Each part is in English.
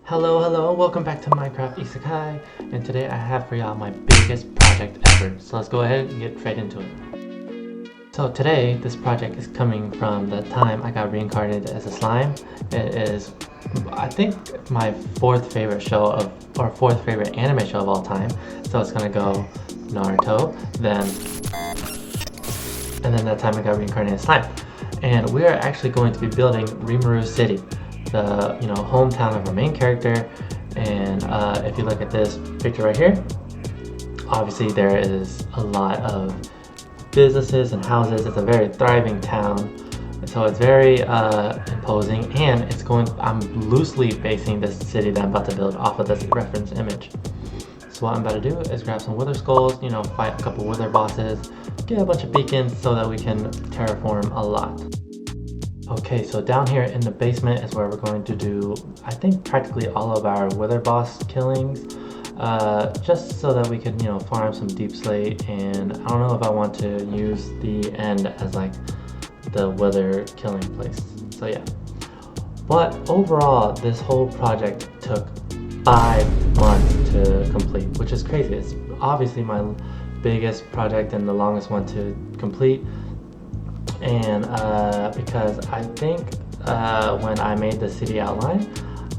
Hello, welcome back to Minecraft Isekai, and today I have for y'all my biggest project ever, so let's go ahead and get straight into it. So today, this project is coming from the time I got reincarnated as a slime. It is, I think, my fourth favorite anime show of all time, so it's gonna go Naruto, and then that time I got reincarnated as slime. And we are actually going to be building Rimuru City, the hometown of our main character. And if you look at this picture right here, obviously there is a lot of businesses and houses. It's a very thriving town, so it's very imposing, and I'm loosely basing this city that I'm about to build off of this reference image. So what I'm about to do is grab some wither skulls, fight a couple wither bosses, get a bunch of beacons so that we can terraform a lot. Okay, so down here in the basement is where we're going to do, I think, practically all of our wither boss killings, just so that we can, farm some deep slate. And I don't know if I want to use the end as like the wither killing place. So yeah. But overall, this whole project took 5 months to complete, which is crazy. It's obviously my biggest project and the longest one to complete. And because I think when I made the city outline,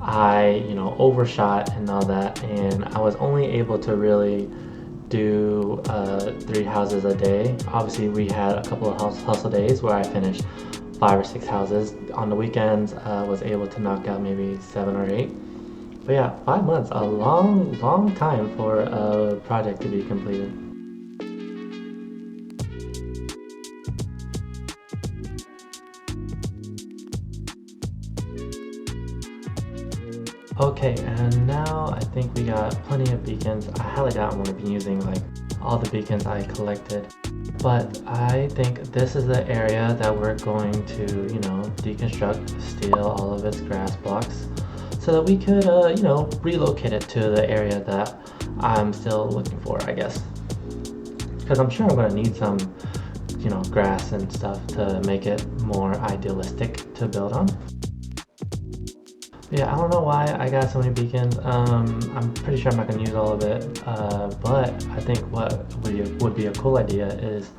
I overshot and all that, and I was only able to really do 3 houses a day. Obviously we had a couple of hustle days where I finished 5 or 6 houses. On the weekends I was able to knock out maybe 7 or 8. But yeah, 5 months, a long time for a project to be completed. Okay, and now I think we got plenty of beacons. I highly doubt I'm going to be using like all the beacons I collected, but I think this is the area that we're going to, deconstruct, steal all of its grass blocks, so that we could, relocate it to the area that I'm still looking for, I guess. Because I'm sure I'm going to need some, grass and stuff to make it more idealistic to build on. Yeah, I don't know why I got so many beacons. I'm pretty sure I'm not going to use all of it, but I think what would be a cool idea is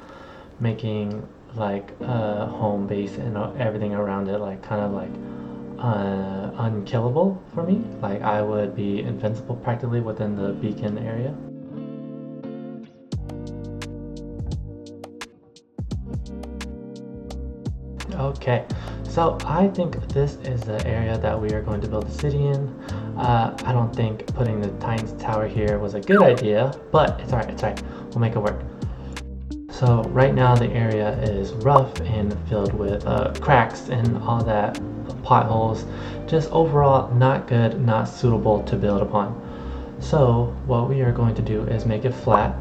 making like a home base and everything around it like kind of like unkillable for me. Like I would be invincible practically within the beacon area. Okay, so I think this is the area that we are going to build the city in. I don't think putting the Titan's Tower here was a good idea, but it's alright, we'll make it work. So right now the area is rough and filled with cracks and all that, potholes, just overall not good, not suitable to build upon. So what we are going to do is make it flat,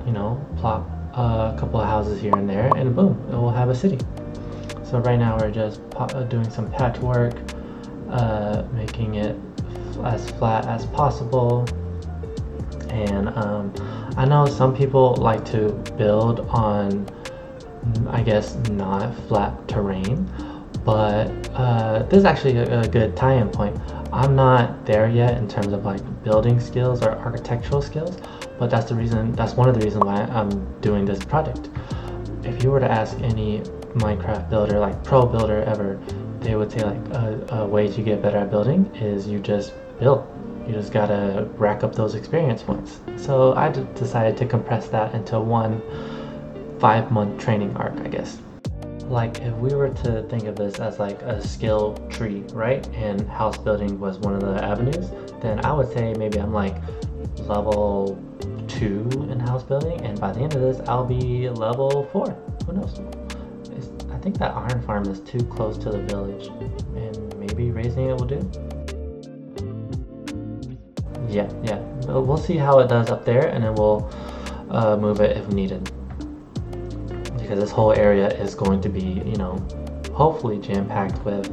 plop a couple of houses here and there, and boom, it will have a city. So right now we're just doing some patchwork, making it as flat as possible. And I know some people like to build on, I guess, not flat terrain, but this is actually a good tie-in point. I'm not there yet in terms of like building skills or architectural skills, but that's one of the reasons why I'm doing this project. If you were to ask any Minecraft builder, like pro builder ever, they would say like a way to get better at building is you just build. You just gotta rack up those experience points. So I decided to compress that into one 5-month training arc, I guess. Like if we were to think of this as like a skill tree, right? And house building was one of the avenues, then I would say maybe I'm like level 2 in house building, and by the end of this I'll be level 4. Who knows? I think that iron farm is too close to the village, and maybe raising it will do. Yeah, we'll see how it does up there, and then we'll move it if needed, because this whole area is going to be, hopefully jam-packed with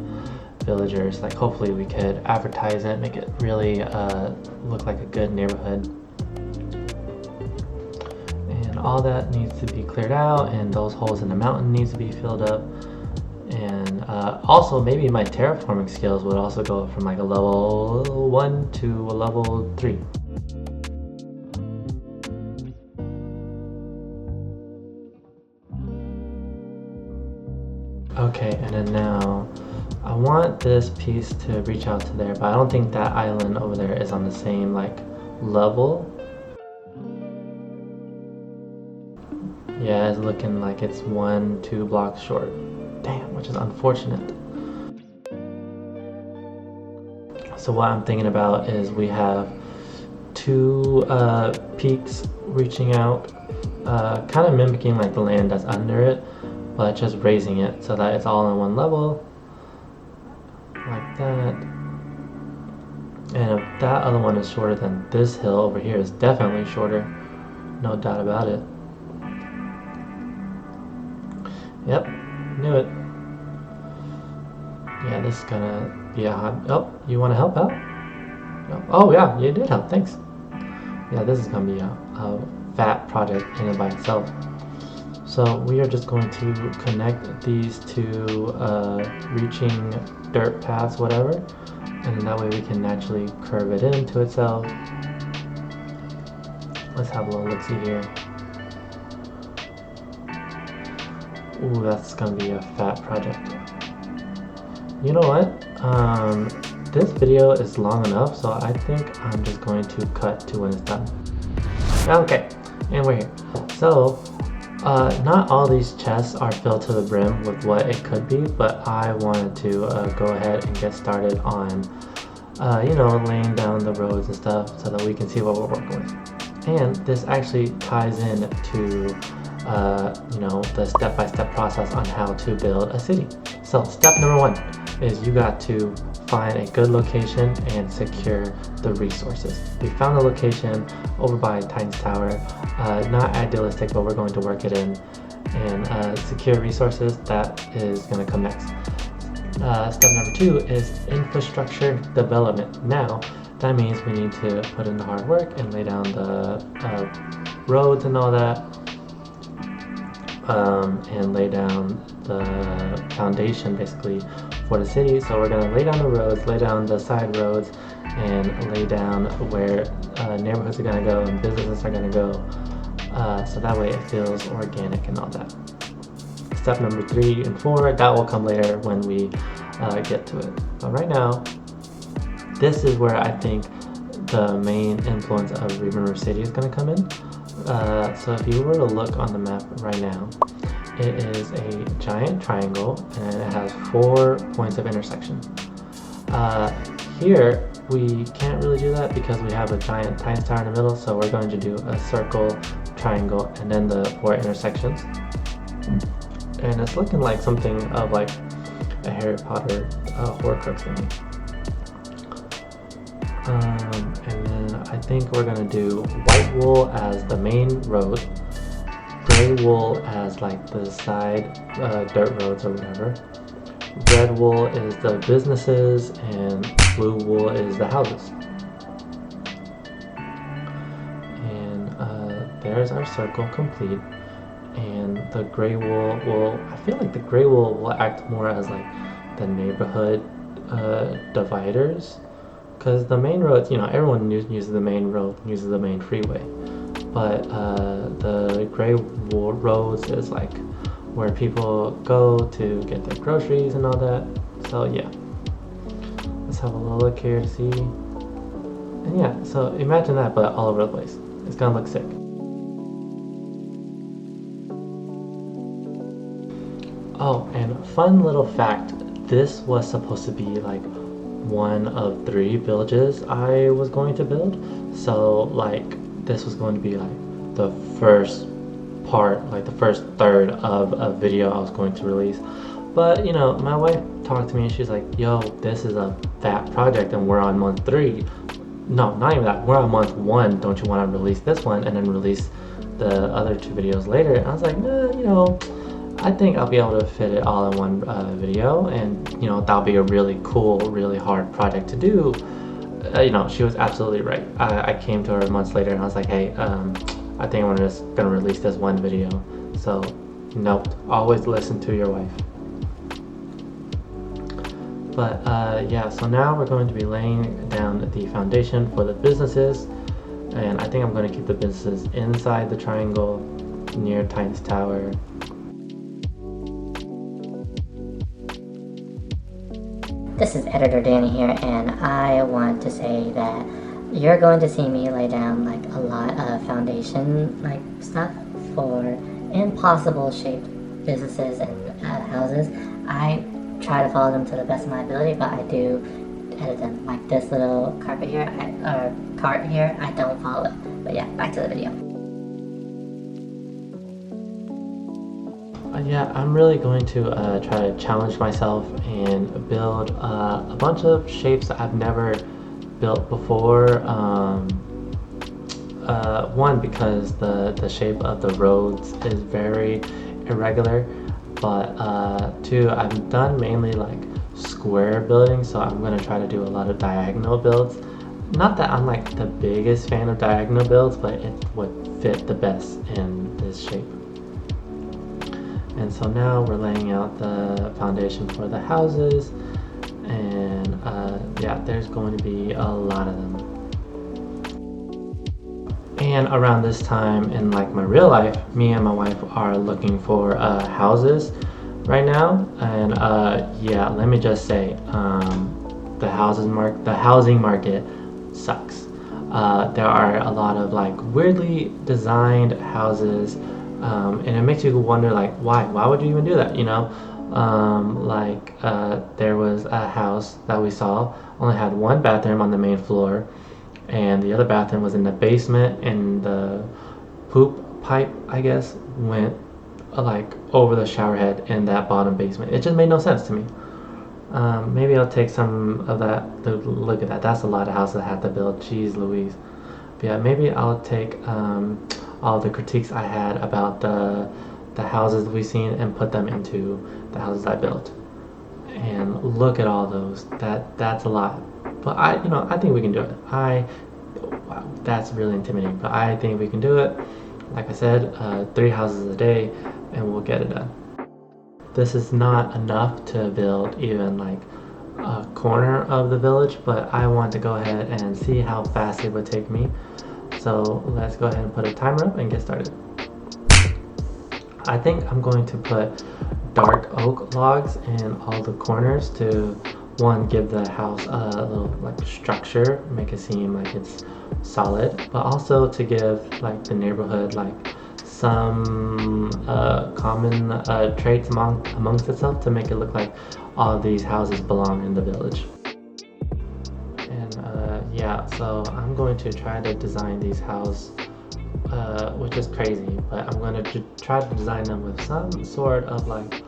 villagers. Like hopefully we could advertise it, make it really look like a good neighborhood. All that needs to be cleared out, and those holes in the mountain needs to be filled up, and also maybe my terraforming skills would also go up from like a level 1 to a level 3. Okay, and then now I want this piece to reach out to there, but I don't think that island over there is on the same like level. Yeah, it's looking like it's 1-2 blocks short. Damn, which is unfortunate. So what I'm thinking about is we have 2 peaks reaching out, kind of mimicking like the land that's under it, but just raising it so that it's all on one level, like that. And if that other one is shorter, then this hill over here is definitely shorter, no doubt about it. Yep, knew it. Yeah, this is gonna be a hot... Oh, you want to help out? Oh yeah, you did help, thanks. Yeah, this is gonna be a fat project in and by itself. So we are just going to connect these 2 reaching dirt paths, whatever, and then that way we can naturally curve it into itself. Let's have a little look-see here. Ooh, that's gonna be a fat project. You know what? This video is long enough, so I think I'm just going to cut to when it's done. Okay, and we're here. So, not all these chests are filled to the brim with what it could be, but I wanted to go ahead and get started on, you know, laying down the roads and stuff so that we can see what we're working with. And this actually ties in to you know, the step-by-step process on how to build a city. So step number 1 is you got to find a good location and secure the resources. We found a location over by Titan's Tower, not idealistic, but we're going to work it in, and secure resources, that is going to come next. Step number 2 is infrastructure development. Now that means we need to put in the hard work and lay down the roads and all that, and lay down the foundation basically for the city. So we're going to lay down the roads, lay down the side roads, and lay down where neighborhoods are going to go and businesses are going to go, so that way it feels organic and all that. Step number 3 and 4, that will come later when we get to it. But right now, this is where I think the main influence of Rimuru City is going to come in. So if you were to look on the map right now, it is a giant triangle and it has 4 points of intersection. Here we can't really do that because we have a giant Titan's Tower in the middle, so we're going to do a circle, triangle, and then the 4 intersections. And it's looking like something of like a Harry Potter Horcrux thingy. And then I think we're gonna do white wool as the main road, gray wool as like the side dirt roads or whatever, red wool is the businesses, and blue wool is the houses. And there's our circle complete. And the gray wool will, I feel like the gray wool will act more as like the neighborhood dividers, because the main roads, you know, everyone uses the main road, uses the main freeway, but the gray wool roads is like where people go to get their groceries and all that. So yeah, let's have a little look here to see. And yeah, so imagine that, but all over the place. It's gonna look sick. Oh, and fun little fact, this was supposed to be like one of 3 villages I was going to build. So like this was going to be like the first part, like the first third of a video I was going to release. But you know, my wife talked to me and she's like, yo, this is a fat project and we're on month 3. No, not even that, we're on month 1. Don't you want to release this one and then release the other 2 videos later? And I was like, nah, you know, I think I'll be able to fit it all in one video, and you know, that'll be a really cool, really hard project to do. You know, she was absolutely right. I came to her months later and I was like, hey, I think I'm just gonna release this one video. So nope, always listen to your wife. But yeah, so now we're going to be laying down the foundation for the businesses, and I think I'm going to keep the businesses inside the triangle near Titan's Tower. This is Editor Danny here, and I want to say that you're going to see me lay down like a lot of foundation like stuff for impossible shaped businesses and houses. I try to follow them to the best of my ability, but I do edit them. Like this little carpet here, or cart here, I don't follow it. But yeah, back to the video. Yeah, I'm really going to try to challenge myself and build a bunch of shapes that I've never built before. One, because the shape of the roads is very irregular, but two, I've done mainly like square buildings, so I'm going to try to do a lot of diagonal builds. Not that I'm like the biggest fan of diagonal builds, but it would fit the best in this shape. And so now we're laying out the foundation for the houses, and yeah, there's going to be a lot of them. And around this time in like my real life, me and my wife are looking for houses right now, and yeah, let me just say, the housing market sucks. There are a lot of like weirdly designed houses. And it makes you wonder, like, why would you even do that, you know? There was a house that we saw, only had one bathroom on the main floor, and the other bathroom was in the basement, and the poop pipe, I guess, went like over the shower head in that bottom basement. It just made no sense to me. Maybe I'll take some of that. Look at that, that's a lot of houses I had to build, jeez Louise. But yeah, maybe I'll take all the critiques I had about the houses we've seen and put them into the houses I built. And look at all those. That's a lot. But I think we can do it. Wow, that's really intimidating, but I think we can do it. Like I said, 3 houses a day, and we'll get it done. This is not enough to build even like a corner of the village, but I want to go ahead and see how fast it would take me. So let's go ahead and put a timer up and get started. I think I'm going to put dark oak logs in all the corners to, one, give the house a little like structure, make it seem like it's solid, but also to give like the neighborhood like some common traits amongst itself, to make it look like all of these houses belong in the village. Yeah, so I'm going to try to design these houses, which is crazy, but I'm going to try to design them with some sort of like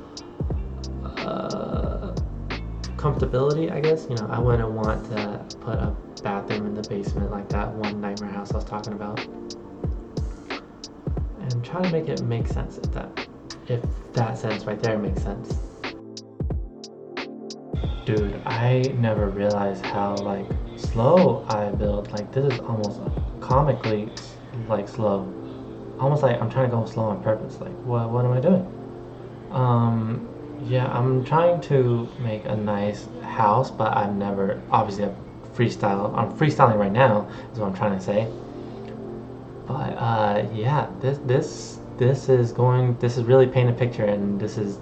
comfortability, I guess. You know, I wouldn't want to put a bathroom in the basement like that one nightmare house I was talking about. And try to make it make sense, if that sense right there makes sense. Dude, I never realized how like slow I build. Like this is almost comically like slow. Almost like I'm trying to go slow on purpose. Like what am I doing? Yeah, I'm trying to make a nice house, but I'm freestyling right now is what I'm trying to say. But yeah, this is really painting a picture, and this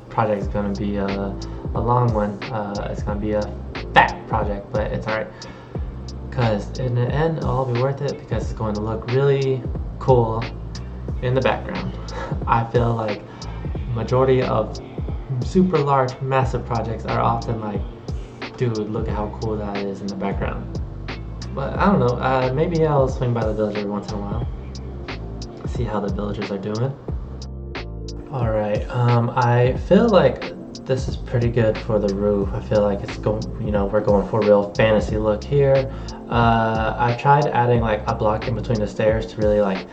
project is gonna be a long one. It's gonna be a fat project, but it's alright, because in the end it'll all be worth it, because it's going to look really cool in the background. I feel like majority of super large, massive projects are often like, dude, look at how cool that is in the background. But I don't know, maybe I'll swing by the village every once in a while, see how the villagers are doing. Alright, I feel like this is pretty good for the roof. I feel like it's going, we're going for a real fantasy look here. I tried adding like a block in between the stairs to really like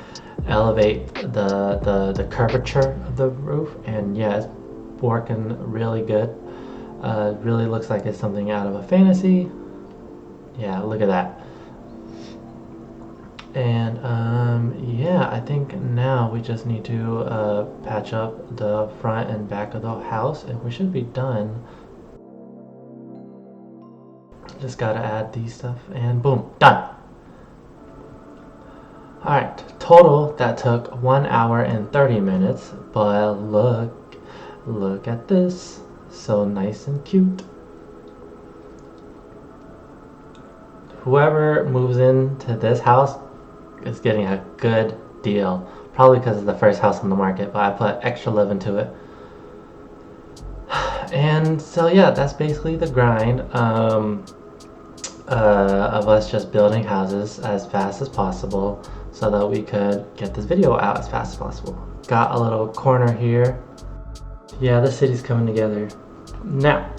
elevate the curvature of the roof, and yeah, it's working really good. Really looks like it's something out of a fantasy. Yeah, look at that. And yeah, I think now we just need to patch up the front and back of the house, and we should be done. Just gotta add these stuff and boom, done. Alright, total that took 1 hour and 30 minutes, but look at this. So nice and cute. Whoever moves into this house is getting a good deal. Probably because it's the first house on the market, but I put extra love into it. And so yeah, that's basically the grind of us just building houses as fast as possible so that we could get this video out as fast as possible. Got a little corner here. Yeah, the city's coming together. Now,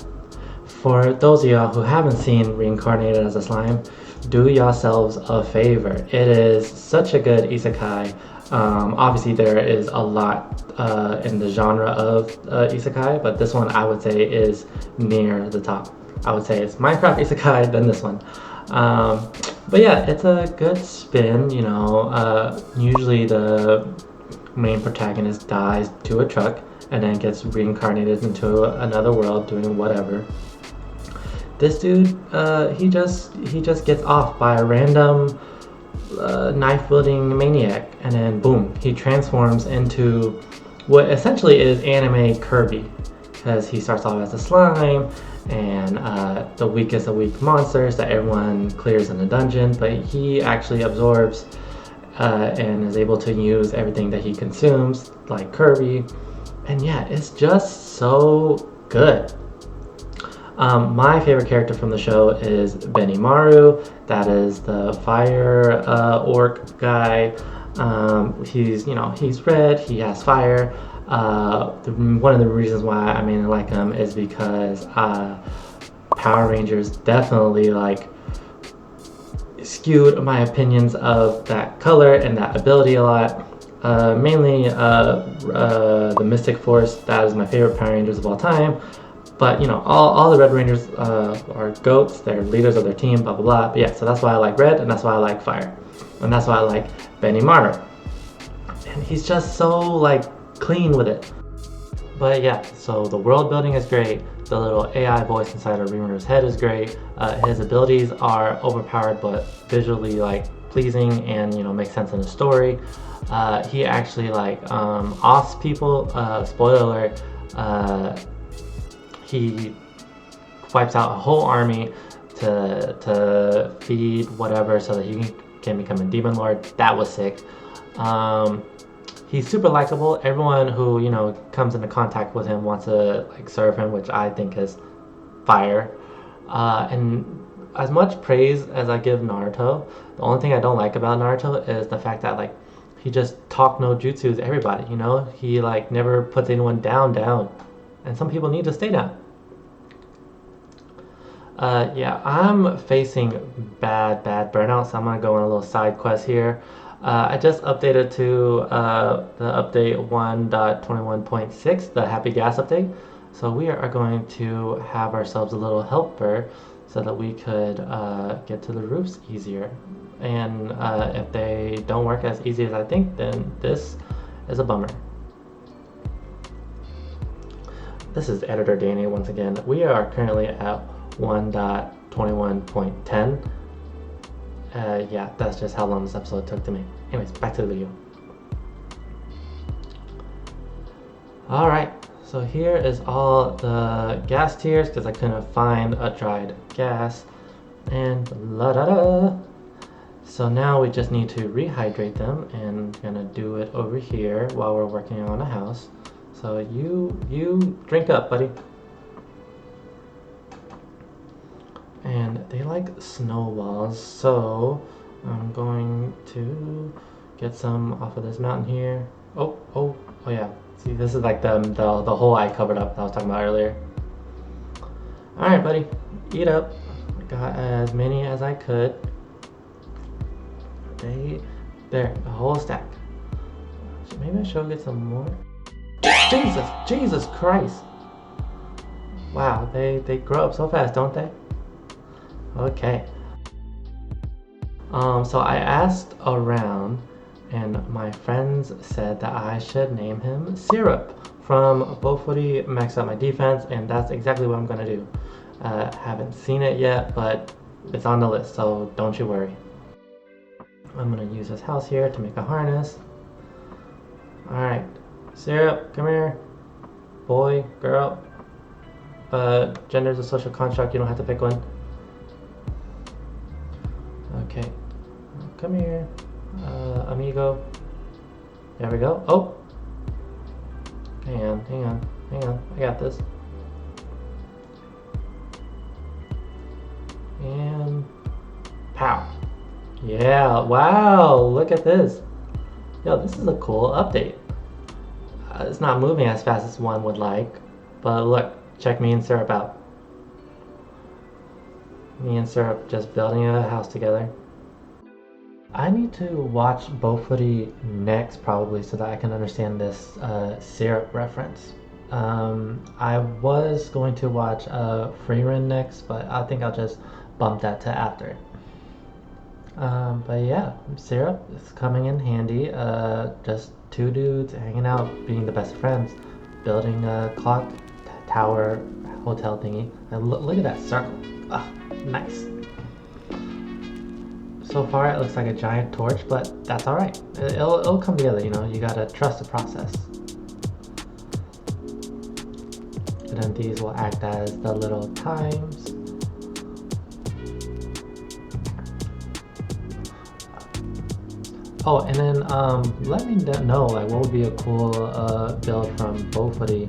for those of y'all who haven't seen Reincarnated as a Slime, do yourselves a favor. It is such a good isekai. Obviously there is a lot in the genre of isekai, but this one I would say is near the top. I would say it's Minecraft isekai, then this one. But yeah, it's a good spin, you know. Usually the main protagonist dies to a truck and then gets reincarnated into another world doing whatever. This dude, he just gets off by a random knife-wielding maniac, and then boom, he transforms into what essentially is anime Kirby, because he starts off as a slime and the weakest of weak monsters that everyone clears in the dungeon, but he actually absorbs and is able to use everything that he consumes, like Kirby. And yeah, it's just so good. My favorite character from the show is Benimaru. That is the fire orc guy. He's red, he has fire. One of the reasons why I mainly like him is because Power Rangers definitely like skewed my opinions of that color and that ability a lot. Mainly the Mystic Force. That is my favorite Power Rangers of all time. But you know, all the Red Rangers are goats. They're leaders of their team, blah blah blah. But yeah, so that's why I like red, and that's why I like fire, and that's why I like Benimaru. And he's just so like clean with it. But yeah, so the world building is great. The little AI voice inside of Rimuru's head is great. His abilities are overpowered, but visually like pleasing, and you know, make sense in the story. He actually like offs people. Spoiler alert. He wipes out a whole army to feed whatever so that he can become a demon lord. That was sick. He's super likable. Everyone who, you know, comes into contact with him wants to like serve him, which I think is fire. And as much praise as I give Naruto, the only thing I don't like about Naruto is the fact that like he just talk no jutsus everybody, you know? He like never puts anyone down. And some people need to stay down. Yeah, I'm facing bad burnout, so I'm gonna go on a little side quest here. I just updated to the update 1.21.6, the Happy Gas update. So we are going to have ourselves a little helper so that we could get to the roofs easier. And if they don't work as easy as I think, then this is a bummer. This is Editor Danny once again. We are currently at 1.21.10. Yeah, that's just how long this episode took to make. Anyways, back to the video. Alright, so here is all the gas tiers because I couldn't find a dried gas. And la-da-da! So now we just need to rehydrate them, and I'm gonna do it over here while we're working on a house. So you drink up, buddy. And they like snowballs, so I'm going to get some off of this mountain here. Oh yeah. See, this is like the hole I covered up that I was talking about earlier. Alright, buddy. Eat up. I got as many as I could. There, a whole stack. Maybe I should get some more. Jesus Christ. Wow, they grow up so fast, don't they? Okay. So I asked around, and my friends said that I should name him Syrup from Bofuri Max Out My Defense, and that's exactly what I'm gonna do. Haven't seen it yet, but It's on the list, so don't you worry. I'm gonna use this house here to make a harness. Alright, Syrup, come here. Boy, girl. Gender is a social construct, you don't have to pick one. Okay, come here. Amigo. There we go. Oh! Hang on. I got this. And pow. Yeah, wow, look at this. Yo, this is a cool update. It's not moving as fast as one would like, but look, check me and Syrup out. Me and Syrup just building a house together. I need to watch Bowfooty next probably so that I can understand this Syrup reference. I was going to watch Freerun next, but I think I'll just bump that to after. But yeah, Syrup is coming in handy. Just two dudes hanging out, being the best friends, building a clock tower hotel thingy. And look at that circle. Nice. So far it looks like a giant torch, but that's alright. It'll come together, you know, you gotta trust the process. And then these will act as the little times. Oh, and then let me know like what would be a cool build from Bowfooty,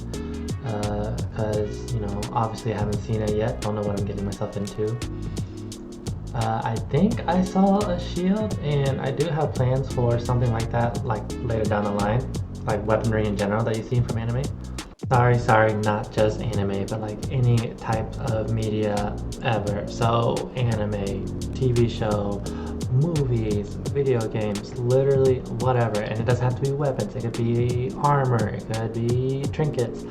because you know obviously I haven't seen it yet, don't know what I'm getting myself into. I think I saw a shield, and I do have plans for something like that like later down the line, like weaponry in general that you've seen from anime. Sorry, not just anime, but like any type of media ever. So anime, TV show, movies, video games, literally whatever. And it doesn't have to be weapons, it could be armor, it could be trinkets.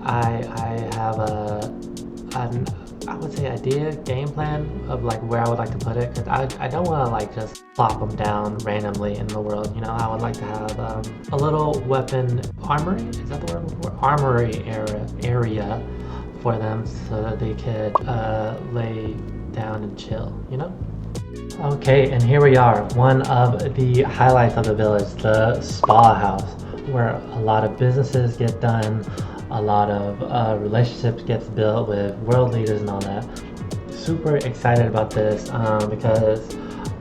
I have an I would say idea, game plan of like where I would like to put it, because I don't want to like just plop them down randomly in the world, you know. I would like to have a little weapon armory, is that the word before? Armory area for them so that they could lay down and chill, you know? Okay, and here we are, one of the highlights of the village, the spa house, where a lot of businesses get done, a lot of relationships gets built with world leaders and all that. Super excited about this because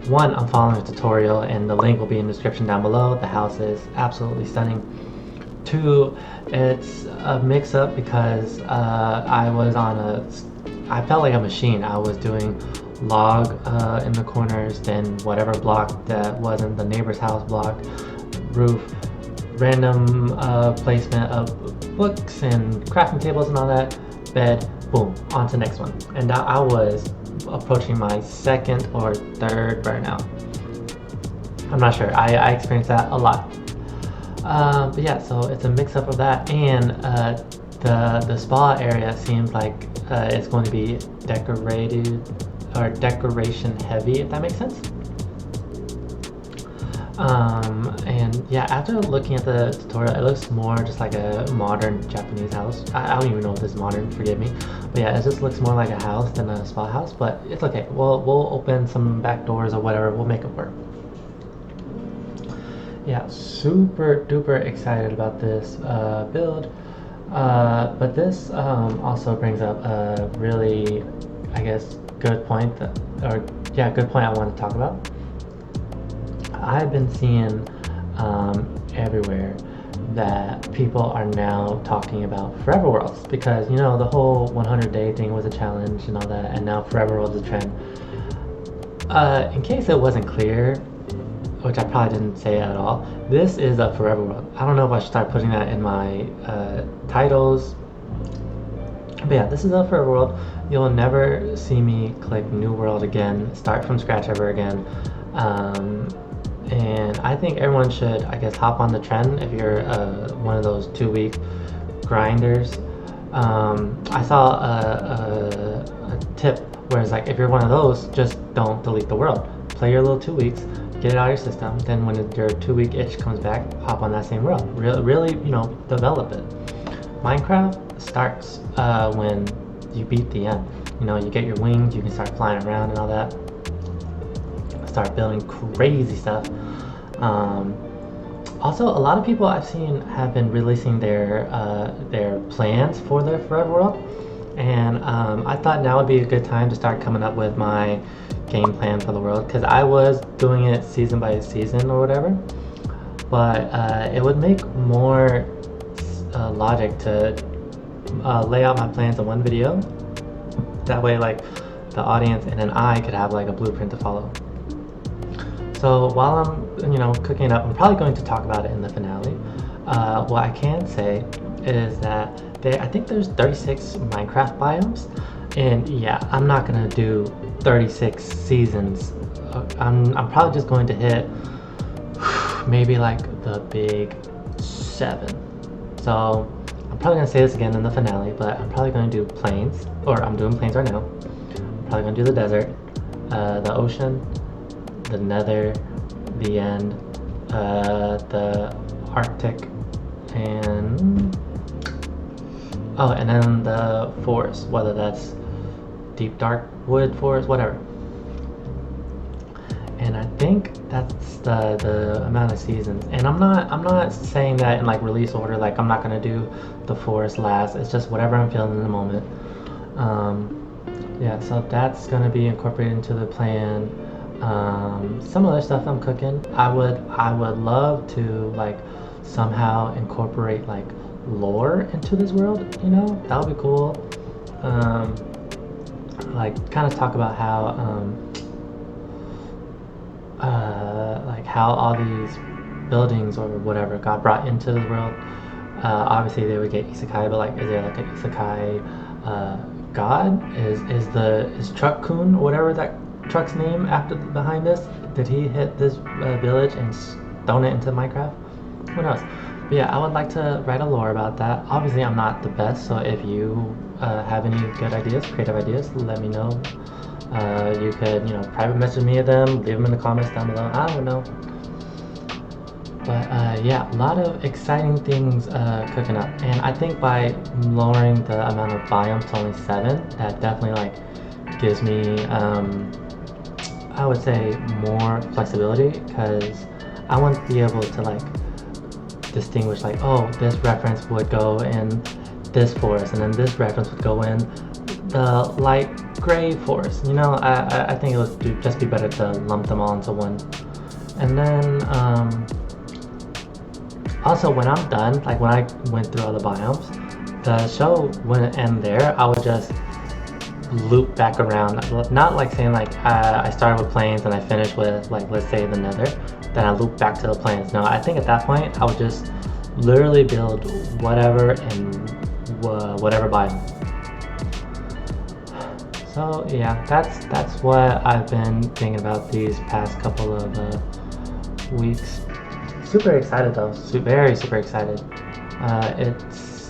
one, I'm following a tutorial and the link will be in the description down below. The house is absolutely stunning. Two, it's a mix-up because I felt like a machine. I was doing log in the corners, then whatever block that wasn't the neighbor's house block, roof, random placement of books and crafting tables and all that, bed, boom, on to the next one. And I was approaching my second or third burnout. I'm not sure, I experienced that a lot. But yeah, so it's a mix-up of that, and the spa area seems like it's going to be decorated or decoration heavy, if that makes sense. And yeah, after looking at the tutorial, it looks more just like a modern Japanese house. I don't even know if this is modern, forgive me. But yeah, it just looks more like a house than a spa house, but it's okay. We'll open some back doors or whatever, we'll make it work. Yeah, super duper excited about this build. But this also brings up a really, I guess, good point good point I want to talk about. I've been seeing everywhere that people are now talking about Forever Worlds, because you know the whole 100-day thing was a challenge and all that, and now Forever Worlds is a trend. In case it wasn't clear, which I probably didn't say at all, this is a Forever World. I don't know if I should start putting that in my titles, but yeah, this is a Forever World. You'll never see me click New World again, start from scratch ever again. And I think everyone should, I guess, hop on the trend if you're one of those 2-week grinders. I saw a tip where it's like, if you're one of those, just don't delete the world. Play your little 2 weeks, get it out of your system, then when your 2-week itch comes back, hop on that same world. Really, you know, develop it. Minecraft starts when you beat the end. you know, you get your wings, you can start flying around and all that. Start building crazy stuff. Also, a lot of people I've seen have been releasing their plans for their Forever World, and I thought now would be a good time to start coming up with my game plan for the world, because I was doing it season by season or whatever, but it would make more logic to lay out my plans in one video. That way, like, the audience and then I could have like a blueprint to follow. So while I'm, you know, cooking it up, I'm probably going to talk about it in the finale. What I can say is that I think there's 36 Minecraft biomes, and yeah, I'm not gonna do 36 seasons. I'm probably just going to hit maybe like the big 7. So I'm probably gonna say this again in the finale, but I'm probably gonna do plains, or I'm doing plains right now. I'm probably gonna do the desert, the ocean, the nether, the end, the Arctic, and and then the forest, whether that's deep dark wood forest, whatever. And I think that's the amount of seasons. And I'm not saying that in like release order, like I'm not gonna do the forest last. It's just whatever I'm feeling in the moment. Yeah, so that's gonna be incorporated into the plan. Some other stuff I'm cooking, I would love to like somehow incorporate like lore into this world, you know, that would be cool. Like kind of talk about how like how all these buildings or whatever got brought into the world. Obviously they would get Isekai, but like, is there like an Isekai god? Is Truck Kun or whatever that truck's name after behind this? Did he hit this village and thrown it into Minecraft? Who knows? But yeah, I would like to write a lore about that. Obviously, I'm not the best, so if you have any good ideas, creative ideas, let me know. You could, you know, private message me them, leave them in the comments down below. I don't know. But yeah, a lot of exciting things cooking up, and I think by lowering the amount of biomes to only 7, that definitely like gives me I would say more flexibility, because I want to be able to like distinguish like, oh, this reference would go in this forest, and then this reference would go in the light gray forest. You know, I think it would just be better to lump them all into one. And then also when I'm done, like when I went through all the biomes, the show wouldn't end there. I would just loop back around, not like saying like I started with plains and I finished with like, let's say, the nether, then I loop back to the plains. No, I think at that point I would just literally build whatever in whatever biome. So yeah, that's what I've been thinking about these past couple of weeks. Super excited though, very super excited.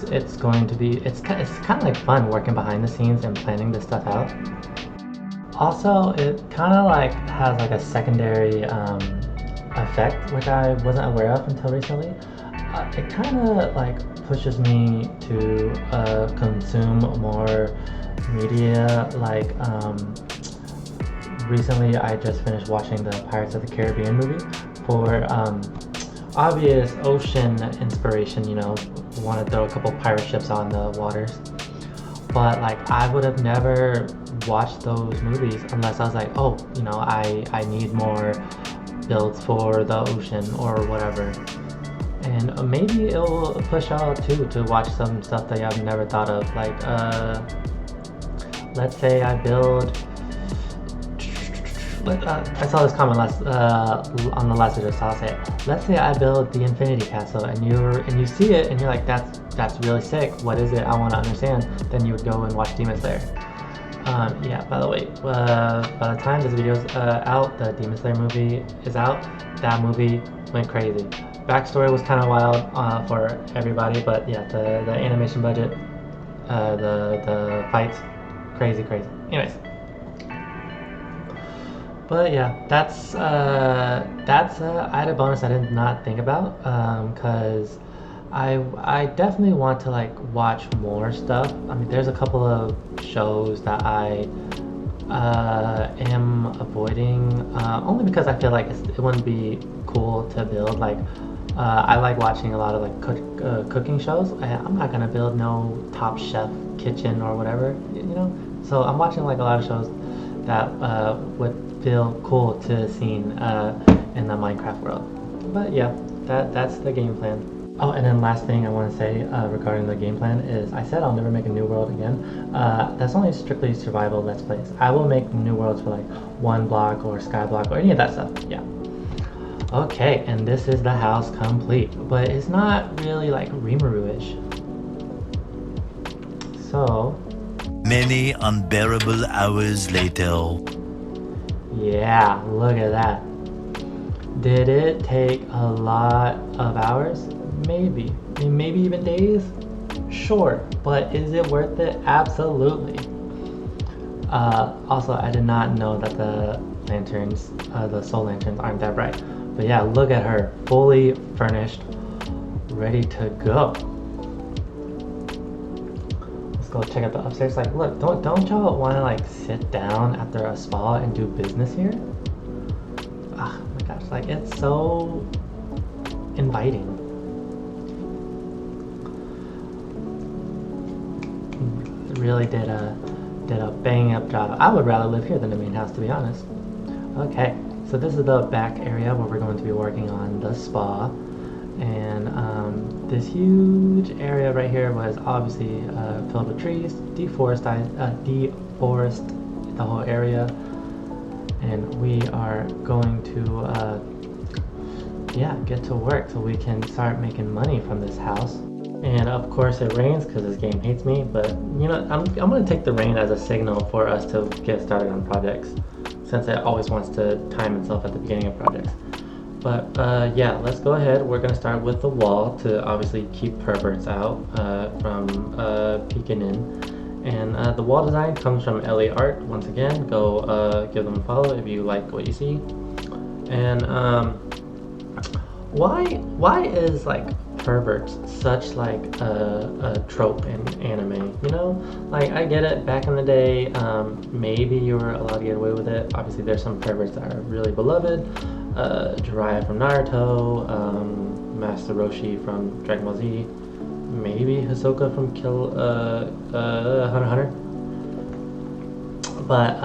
It's going to be, it's kind of like fun working behind the scenes and planning this stuff out. Also, it kind of like has like a secondary effect, which I wasn't aware of until recently. It kind of like pushes me to consume more media. Like recently I just finished watching the Pirates of the Caribbean movie for obvious ocean inspiration, you know, want to throw a couple pirate ships on the waters. But like, I would have never watched those movies unless I was like, oh, you know, I need more builds for the ocean or whatever. And maybe it will push out too to watch some stuff that I've never thought of. Like let's say I build I saw this comment on the last video, so I'll say it. Let's say I build the Infinity Castle, and you see it, and you're like, that's really sick. What is it? I want to understand. Then you would go and watch Demon Slayer. Yeah. By the way, by the time this video's out, the Demon Slayer movie is out. That movie went crazy. Backstory was kind of wild for everybody, but yeah, the animation budget, the fights, crazy. Anyways. But yeah, that's added bonus I did not think about, because I definitely want to like watch more stuff. I mean, there's a couple of shows that I am avoiding only because I feel like it wouldn't be cool to build. Like, I like watching a lot of like cooking shows. I'm not gonna build no Top Chef kitchen or whatever, you know. So I'm watching like a lot of shows that would feel cool to see in the Minecraft world. But yeah, that's the game plan. Oh, and then last thing I want to say regarding the game plan is I said I'll never make a new world again. That's only strictly survival Let's Plays. I will make new worlds for like one block or sky block or any of that stuff. Yeah. Okay, and this is the house complete, but it's not really like Rimuru-ish. So many unbearable hours later. Yeah, look at that. Did it take a lot of hours? Maybe. I mean, maybe even days? Sure, but is it worth it? Absolutely. Also, I did not know that the lanterns, the soul lanterns aren't that bright. But yeah, look at her, fully furnished, ready to go. Let's go check out the upstairs. Like, look, don't y'all want to like sit down after a spa and do business here? Oh my gosh, like it's so inviting. Really did a bang up job. I would rather live here than the main house, to be honest. Okay, so this is the back area where we're going to be working on the spa, and this huge area right here was obviously filled with trees, deforest the whole area, and we are going to yeah, get to work so we can start making money from this house. And of course it rains because this game hates me, but you know, I'm going to take the rain as a signal for us to get started on projects, since it always wants to time itself at the beginning of projects. But yeah, let's go ahead. We're going to start with the wall to obviously keep perverts out from peeking in. And the wall design comes from Elis Art. Once again, go give them a follow if you like what you see. And why is like perverts such like a trope in anime, you know? Like, I get it, back in the day, maybe you were allowed to get away with it. Obviously there's some perverts that are really beloved. Jiraiya from Naruto, Master Roshi from Dragon Ball Z, maybe Hisoka from Hunter x Hunter. But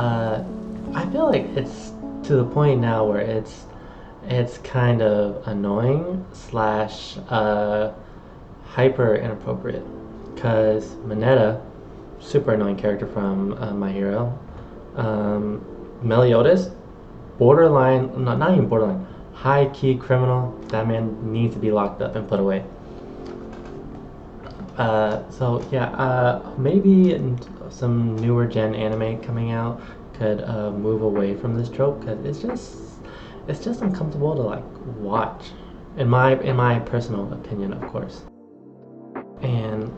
I feel like it's to the point now where it's kind of annoying slash hyper inappropriate, because Mineta, super annoying character from My Hero, Meliodas, borderline, not even borderline, high key criminal. That man needs to be locked up and put away. So yeah, maybe some newer gen anime coming out could move away from this trope, because it's just uncomfortable to like watch, in my personal opinion, of course. And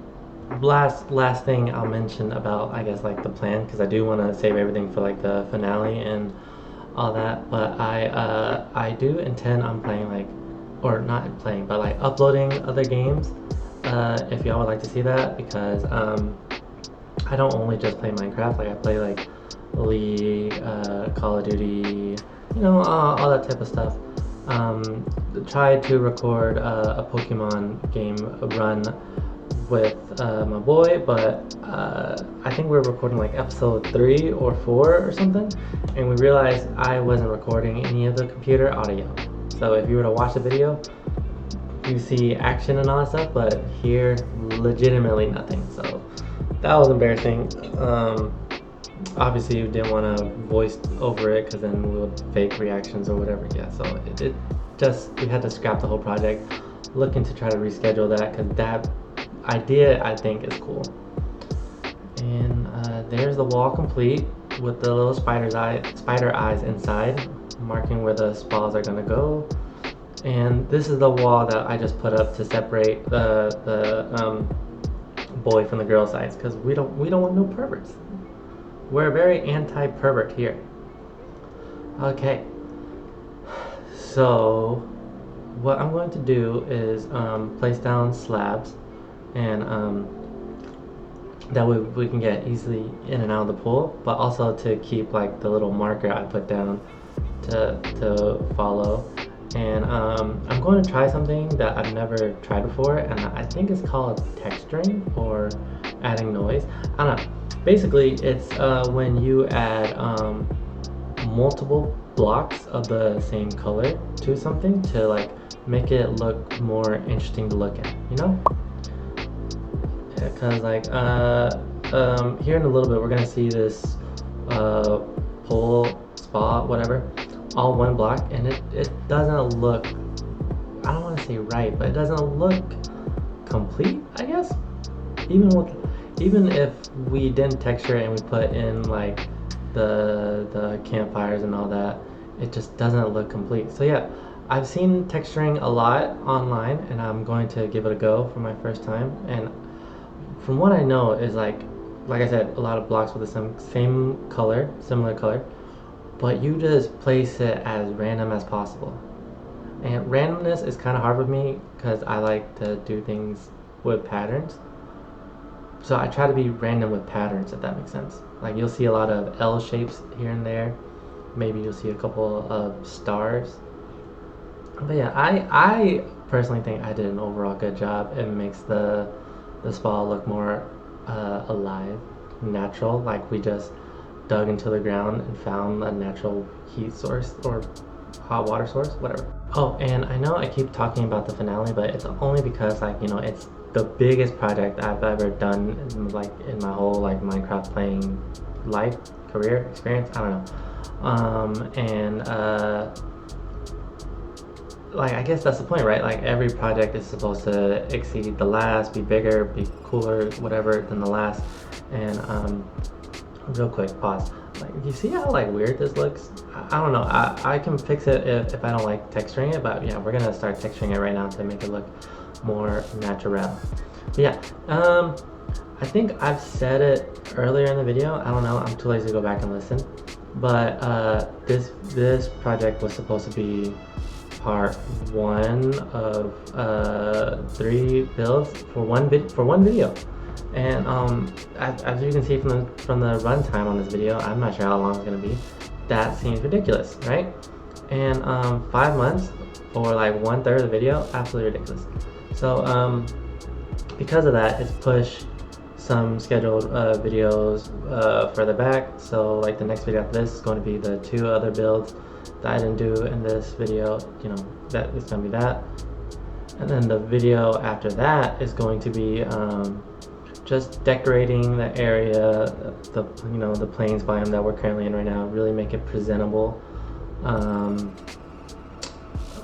last thing I'll mention about, I guess, like the plan, because I do want to save everything for like the finale and all that, but I do intend on playing, like, or not playing, but like uploading other games if y'all would like to see that, because I don't only just play Minecraft. Like, I play like League, Call of Duty, you know, all that type of stuff. Tried to record a Pokemon game run with my boy, but I think we were recording like episode 3 or 4 or something, and we realized I wasn't recording any of the computer audio. So if you were to watch the video, you see action and all that stuff, but hear legitimately nothing. So that was embarrassing. Obviously you didn't want to voice over it, because then we would fake reactions or whatever. Yeah, so it just, we had to scrap the whole project. Looking to try to reschedule that, because that idea I think is cool. And there's the wall complete with the little spider eyes inside, marking where the spas are gonna go. And this is the wall that I just put up to separate the boy from the girl sides, because we don't want no perverts. We're very anti-pervert here. Okay, so what I'm going to do is place down slabs, and that way we can get easily in and out of the pool, but also to keep like the little marker I put down to follow. And I'm going to try something that I've never tried before, and I think it's called texturing or adding noise. I don't know. Basically, it's when you add multiple blocks of the same color to something to like make it look more interesting to look at, you know? Because like here in a little bit we're gonna see this pool, spa, whatever, all one block, and it doesn't look, I don't want to say right, but it doesn't look complete, I guess. Even if we didn't texture it and we put in like the campfires and all that, it just doesn't look complete. So yeah, I've seen texturing a lot online, and I'm going to give it a go for my first time. And from what I know is like I said, a lot of blocks with the same color, similar color, but you just place it as random as possible. And randomness is kind of hard with me because I like to do things with patterns. So I try to be random with patterns, if that makes sense. Like you'll see a lot of L shapes here and there. Maybe you'll see a couple of stars. But yeah, I personally think I did an overall good job. It makes the spa look more alive, natural, like we just dug into the ground and found a natural heat source or hot water source, whatever. Oh, and I know I keep talking about the finale, but it's only because like, you know, it's the biggest project I've ever done in, like in my whole like Minecraft playing life, career, experience, I don't know. Like I guess that's the point, right? Like every project is supposed to exceed the last, be bigger, be cooler, whatever than the last. And real quick, pause. Like you see how like weird this looks? I don't know. I can fix it if I don't like texturing it, but yeah, we're gonna start texturing it right now to make it look more natural. But yeah, I think I've said it earlier in the video. I don't know. I'm too lazy to go back and listen. But this project was supposed to be part 1 of 3 builds for one video. And as you can see from the runtime on this video, I'm not sure how long it's gonna be. That seems ridiculous, right? And 5 months for like 1/3 of the video, absolutely ridiculous. So because of that, it's pushed some scheduled videos further back. So like the next video after this is going to be the 2 other builds that I didn't do in this video. You know, that is going to be that. And then the video after that is going to be just decorating the area, the plains biome that we're currently in right now. Really make it presentable.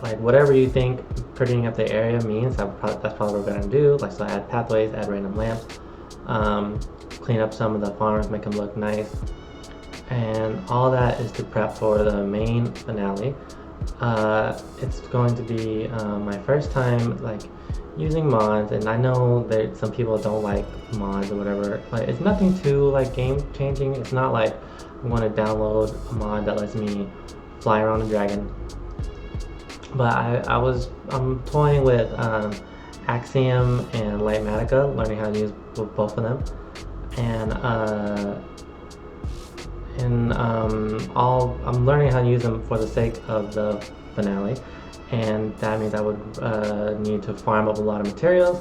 Like whatever you think prettying up the area means, that's probably what we're gonna do. Like so, add pathways, add random lamps, clean up some of the farms, make them look nice, and all that is to prep for the main finale. It's going to be my first time like using mods, and I know that some people don't like mods or whatever, but it's nothing too like game changing. It's not like I'm going to download a mod that lets me fly around a dragon. But I'm toying with Axiom and Lightmatica, learning how to use both of them, and I'm learning how to use them for the sake of the finale, and that means I would need to farm up a lot of materials.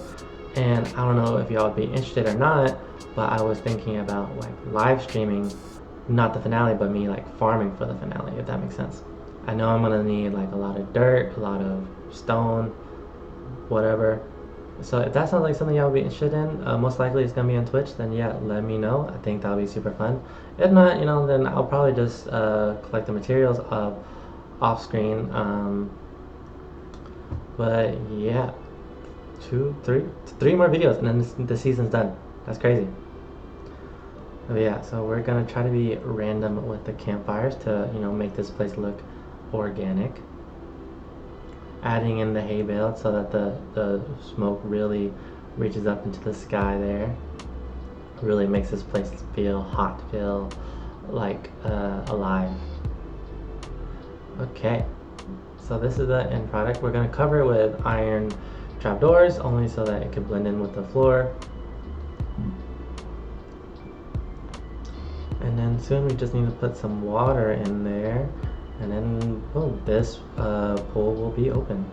And I don't know if y'all would be interested or not, but I was thinking about like live streaming, not the finale, but me like farming for the finale, if that makes sense. I know I'm gonna need like a lot of dirt, a lot of stone, whatever. So if that sounds like something y'all would be interested in, most likely it's gonna be on Twitch, then yeah, let me know. I think that'll be super fun. If not, you know, then I'll probably just collect the materials off screen. But yeah, 3 more videos, and then the season's done. That's crazy. But yeah, so we're gonna try to be random with the campfires to, you know, make this place look organic. Adding in the hay bale so that the smoke really reaches up into the sky there. Really makes this place feel hot, feel like alive. Okay, So this is the end product. We're going to cover it with iron trapdoors only so that it can blend in with the floor. And then soon we just need to put some water in there, and then boom, this pool will be open.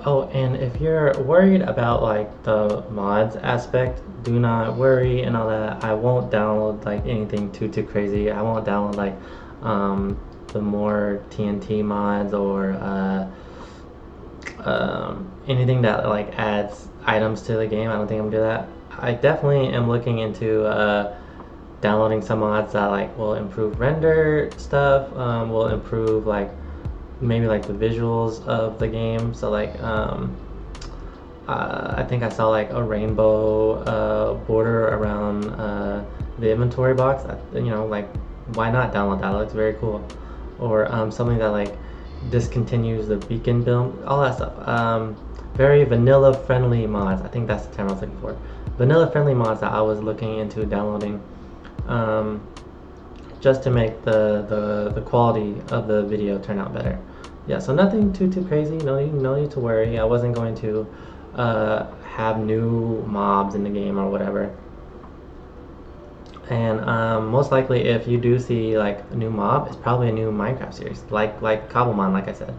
Oh, and if you're worried about like the mods aspect, do not worry and all that. I won't download like anything too crazy. I won't download like the more TNT mods or anything that like adds items to the game. I don't think I'm gonna do that. I definitely am looking into downloading some mods that like will improve render stuff, will improve like maybe like the visuals of the game. So like I think I saw like a rainbow border around the inventory box. You know, like why not download that? It looks very cool. Or something that like discontinues the beacon build, all that stuff. Very vanilla friendly mods. I think that's the term I was looking for. Vanilla friendly mods that I was looking into downloading, just to make the quality of the video turn out better. Yeah, so nothing too crazy. No need to worry. I wasn't going to have new mobs in the game or whatever. And most likely, if you do see like a new mob, it's probably a new Minecraft series, like Cobblemon, like I said.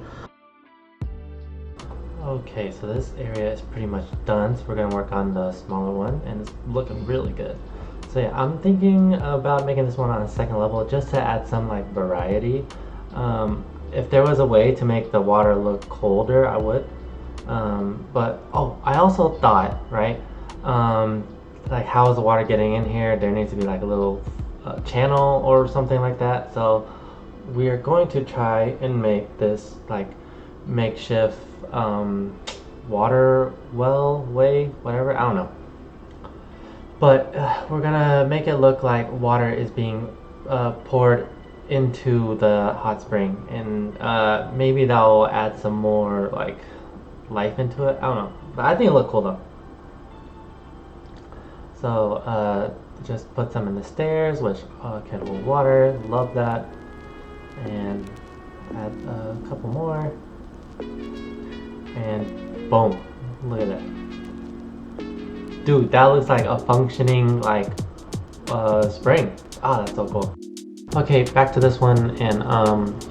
Okay, so this area is pretty much done, so we're gonna work on the smaller one, and it's looking really good. So yeah, I'm thinking about making this one on a second level just to add some like variety. If there was a way to make the water look colder, I would. But oh, I also thought, right? Like how is the water getting in here? There needs to be like a little channel or something like that. So we are going to try and make this like makeshift water well way, whatever, I don't know. But we're gonna make it look like water is being poured into the hot spring, and maybe that'll add some more like life into it. I don't know, but I think it'll look cool though. So just put some in the stairs, which can hold water. Love that. And add a couple more. And boom! Look at that, dude. That looks like a functioning like spring. Ah, that's so cool. Okay, back to this one, and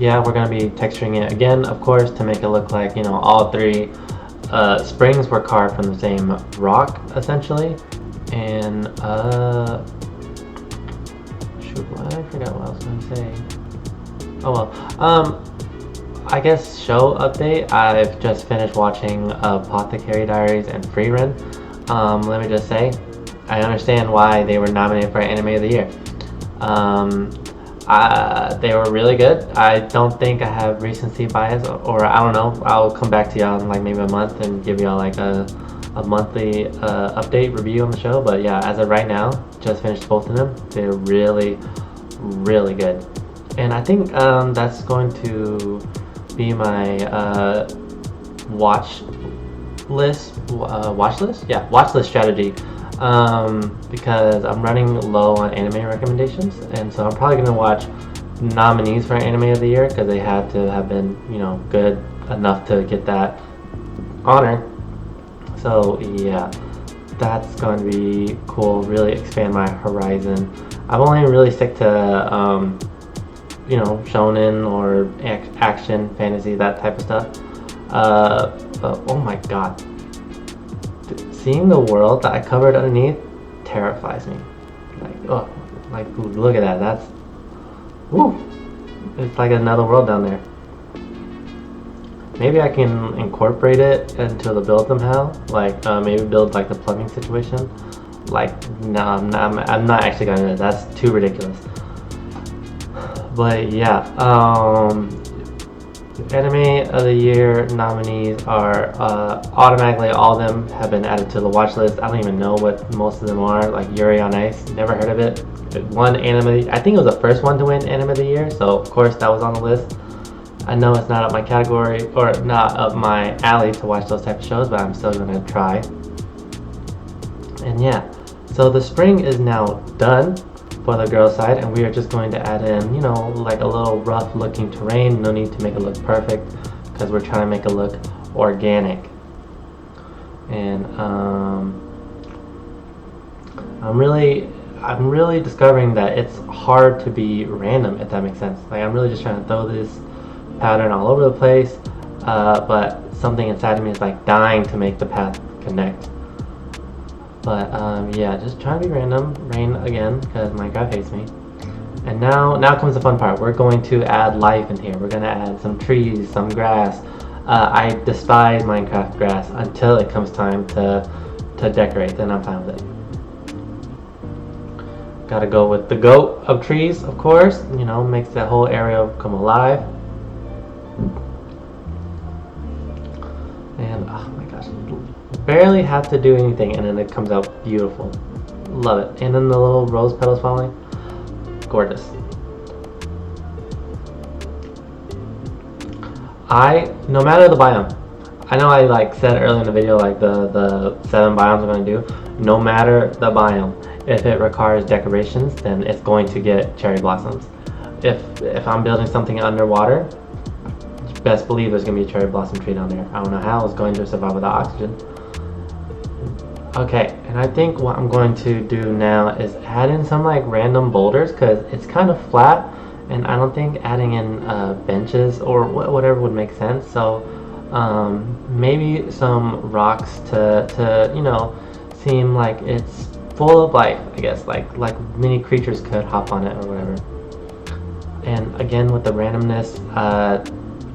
yeah, we're gonna be texturing it again, of course, to make it look like, you know, all three springs were carved from the same rock, essentially. And shoot, I forgot what I was gonna say. Oh well. I guess show update. I've just finished watching Apothecary Diaries and Free Run. Let me just say, I understand why they were nominated for Anime of the Year. They were really good. I don't think I have recency bias, or I don't know. I'll come back to y'all in like maybe a month and give y'all like a monthly update review on the show. But yeah, as of right now, just finished both of them. They're really good. And I think that's going to be my watch list strategy, because I'm running low on anime recommendations, and so I'm probably gonna watch nominees for Anime of the Year because they had to have been, you know, good enough to get that honor. So yeah, that's going to be cool. Really expand my horizon. I've only really stick to you know, shonen or action, fantasy, that type of stuff. But oh my god, seeing the world that I covered underneath terrifies me. Like, oh, like look at that. That's, woo, it's like another world down there. Maybe I can incorporate it into the build somehow. Like maybe build like the plumbing situation. Like, no, I'm not actually gonna do that. That's too ridiculous. But yeah, Anime of the Year nominees are automatically, all of them have been added to the watch list. I don't even know what most of them are. Like Yuri on Ice, never heard of it. It won Anime, I think it was the first one to win Anime of the Year, so of course that was on the list. I know it's not up my category, or not up my alley to watch those type of shows, but I'm still gonna try. And yeah, so the spring is now done for the girl side, and we are just going to add in, you know, like a little rough looking terrain. No need to make it look perfect, because we're trying to make it look organic. And I'm really discovering that it's hard to be random, if that makes sense. Like, I'm really just trying to throw this pattern all over the place, but something inside of me is like dying to make the path connect. But yeah, just trying to be random. Rain again, because Minecraft hates me. And now comes the fun part. We're going to add life in here. We're going to add some trees, some grass. I despise Minecraft grass until it comes time to decorate. Then I'm fine with it. Gotta go with the goat of trees, of course. You know, makes that whole area come alive. And oh my gosh, barely have to do anything, and then it comes out beautiful. Love it. And then the little rose petals falling, gorgeous. No matter the biome, I know I like said earlier in the video, like the 7 biomes I'm going to do. No matter the biome, if it requires decorations, then it's going to get cherry blossoms. If I'm building something underwater, best believe there's going to be a cherry blossom tree down there. I don't know how it's going to survive without oxygen. Okay, and I think what I'm going to do now is add in some like random boulders, because it's kind of flat, and I don't think adding in benches or whatever would make sense. So maybe some rocks to you know, seem like it's full of life, I guess, like mini creatures could hop on it or whatever. And again, with the randomness,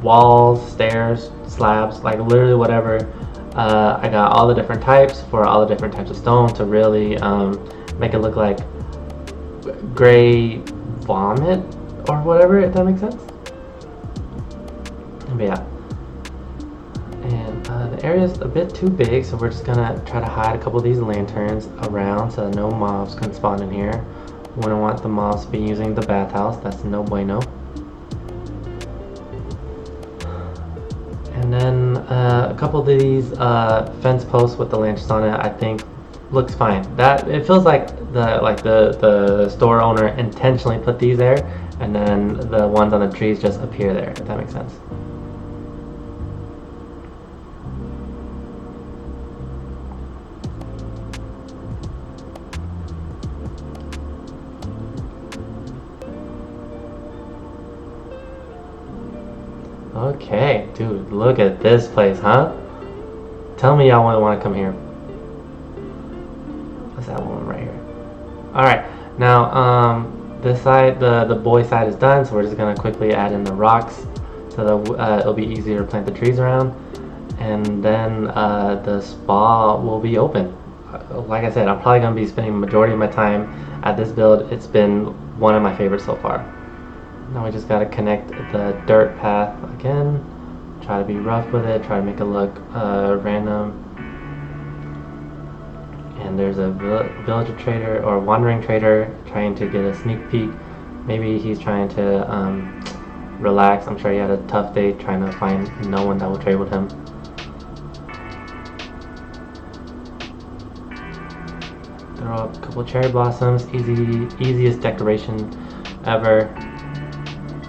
walls, stairs, slabs, like literally whatever. I got all the different types for all the different types of stone to really make it look like gray vomit or whatever, if that makes sense. But yeah. And the area is a bit too big, so we're just gonna try to hide a couple of these lanterns around so that no mobs can spawn in here. We don't want the mobs to be using the bathhouse. That's no bueno. And then a couple of these fence posts with the lanterns on it, I think looks fine. That it feels like the store owner intentionally put these there, and then the ones on the trees just appear there, if that makes sense. Okay, dude, look at this place, huh? Tell me y'all want to come here. What's that one right here? Alright, now this side, the boy side is done, so we're just gonna quickly add in the rocks so that it'll be easier to plant the trees around. And then the spa will be open. Like I said, I'm probably gonna be spending the majority of my time at this build. It's been one of my favorites so far. Now we just gotta connect the dirt path again, try to be rough with it, try to make it look random. And there's a villager trader or wandering trader trying to get a sneak peek. Maybe he's trying to relax. I'm sure he had a tough day trying to find no one that will trade with him. Throw up a couple cherry blossoms, easiest decoration ever.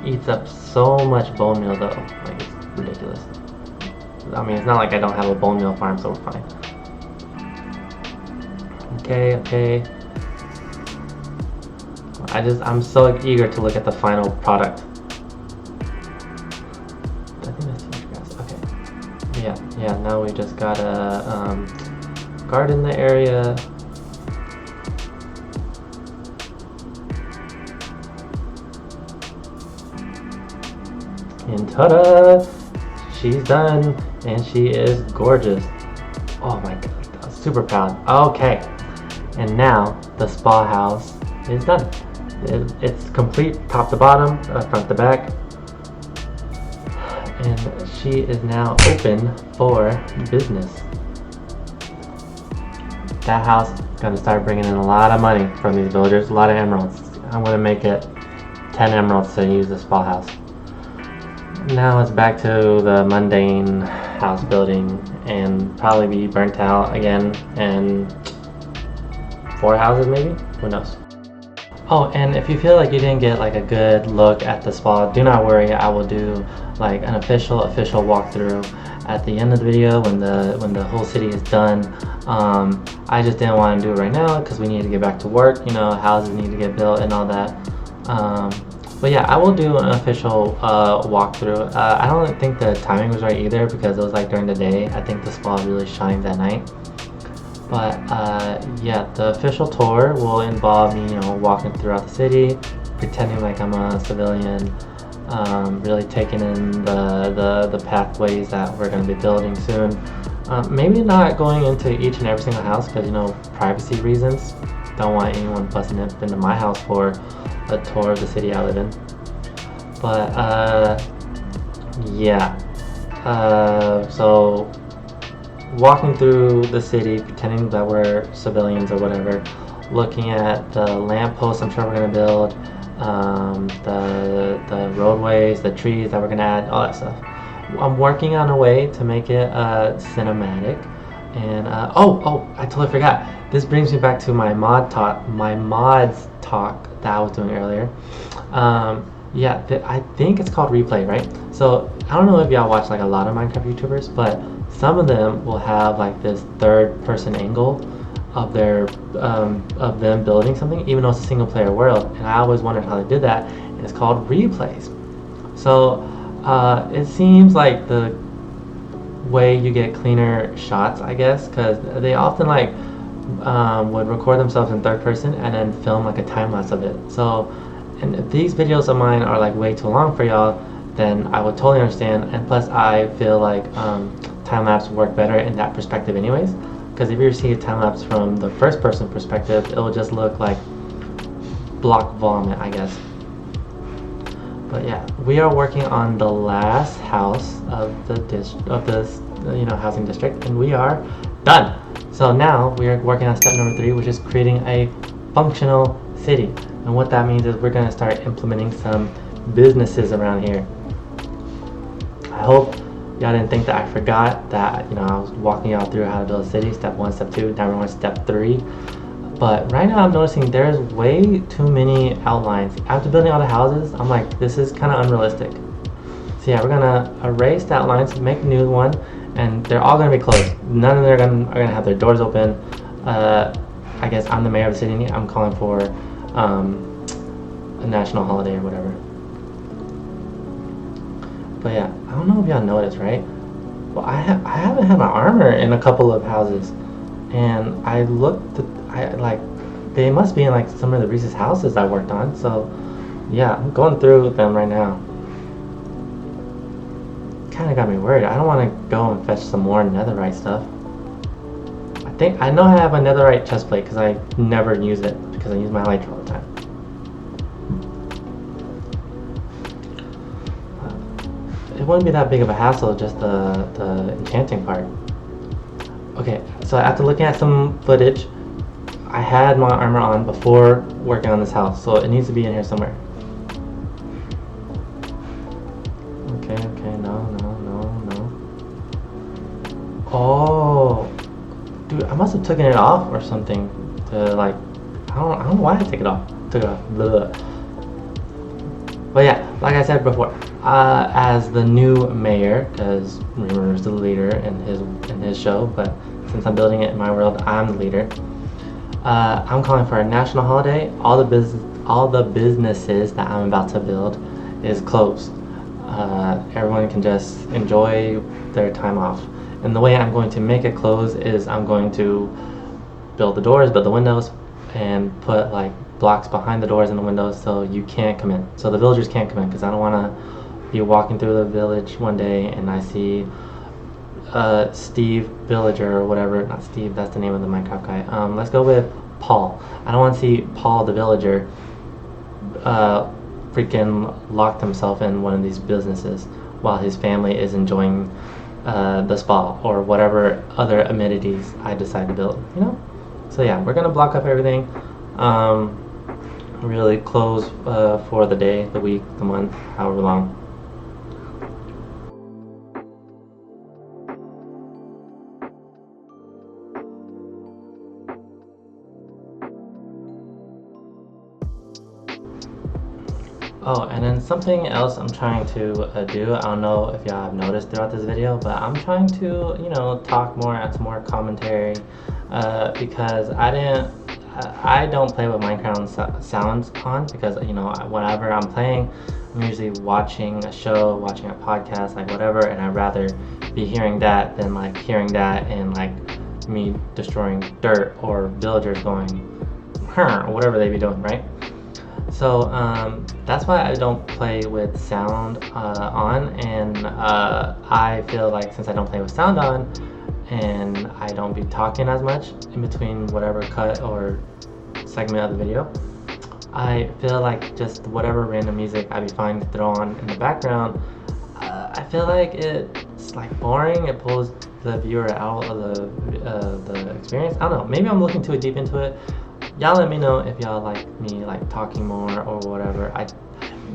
Eats up so much bone meal though, like it's ridiculous. I mean, it's not like I don't have a bone meal farm, so we're fine. Okay. I'm so eager to look at the final product. I think that's too much grass. Okay. Yeah. Now we just gotta garden the area. And ta-da! She's done, and she is gorgeous. Oh my god, I'm super proud. Okay, and now the spa house is done. It's complete, top to bottom, front to back, and she is now open for business. That house is gonna start bringing in a lot of money from these villagers, a lot of emeralds. I'm gonna make it 10 emeralds to use the spa house. Now it's back to the mundane house building and probably be burnt out again and 4 houses maybe? Who knows? Oh, and if you feel like you didn't get like a good look at the spa, do not worry. I will do like an official walkthrough at the end of the video when the whole city is done. I just didn't want to do it right now because we need to get back to work. You know, houses need to get built and all that. But yeah, I will do an official walkthrough. I don't think the timing was right either because it was like during the day. I think the spa really shined that night. But yeah, the official tour will involve me, you know, walking throughout the city, pretending like I'm a civilian, really taking in the pathways that we're going to be building soon. Maybe not going into each and every single house because, you know, privacy reasons. Don't want anyone busting up into my house for a tour of the city I live in. But yeah, so walking through the city, pretending that we're civilians or whatever, looking at the lampposts I'm sure we're going to build, the roadways, the trees that we're going to add, all that stuff. I'm working on a way to make it cinematic. And oh, I totally forgot. This brings me back to my mods talk that I was doing earlier. Yeah, I think it's called replay, right? So I don't know if y'all watch like a lot of Minecraft YouTubers, but some of them will have like this third-person angle of their of them building something, even though it's a single-player world. And I always wondered how they did that. And it's called replays. So it seems like the way you get cleaner shots, I guess, because they often like would record themselves in third person and then film like a time lapse of it. So, and if these videos of mine are like way too long for y'all, then I would totally understand. And plus, I feel like time lapse work better in that perspective, anyways. Because if you see a time lapse from the first person perspective, it will just look like block vomit, I guess. But yeah, we are working on the last house of this housing district, and we are done. So now we are working on step number 3, which is creating a functional city. And what that means is we're going to start implementing some businesses around here. I hope y'all didn't think that I forgot that, you know, I was walking y'all through how to build a city, step 1, step 2, now we're on step 3. But right now I'm noticing there's way too many outlines. After building all the houses, I'm like, this is kind of unrealistic. So yeah, we're gonna erase the outlines, make a new one, and they're all gonna be closed. None of them are gonna have their doors open. I guess I'm the mayor of the city. I'm calling for a national holiday or whatever. But yeah, I don't know if y'all noticed, right? Well, I haven't had my armor in a couple of houses, and I looked. They must be in like some of the recent houses I worked on. So yeah, I'm going through them right now. Kind of got me worried. I don't want to go and fetch some more netherite stuff. I know I have a netherite chest plate because I never use it because I use my elytra all the time. It wouldn't be that big of a hassle, just the enchanting part. Okay, so after looking at some footage, I had my armor on before working on this house, so it needs to be in here somewhere. Okay, no. Oh, dude, I must have taken it off or something to like, I don't know why I took it off. Blah. But yeah, like I said before, as the new mayor, because Rimuru is the leader in his show, but since I'm building it in my world, I'm the leader. I'm calling for a national holiday. All the businesses that I'm about to build is closed. Everyone can just enjoy their time off. And the way I'm going to make it close is I'm going to build the doors, build the windows, and put like blocks behind the doors and the windows so you can't come in. So the villagers can't come in, because I don't want to be walking through the village one day and I see Steve Villager or whatever. Not Steve, that's the name of the Minecraft guy. Let's go with Paul. I don't want to see Paul the Villager freaking locked himself in one of these businesses while his family is enjoying the spa or whatever other amenities I decide to build, you know? So yeah, we're gonna block up everything, really close for the day, the week, the month, however long. Oh, and then something else I'm trying to do, I don't know if y'all have noticed throughout this video, but I'm trying to, talk more, add some more commentary, because I don't play with Minecraft sounds on, because, whenever I'm playing, I'm usually watching a show, watching a podcast, like whatever, and I'd rather be hearing that than like hearing that and like me destroying dirt or villagers going, or whatever they be doing, right? So that's why I don't play with sound on, and I feel like since I don't play with sound on and I don't be talking as much in between whatever cut or segment of the video, I feel like just whatever random music I be fine to throw on in the background, I feel like it's like boring. It pulls the viewer out of the experience. I don't know, maybe I'm looking too deep into it. Y'all let me know if y'all like me like talking more or whatever. I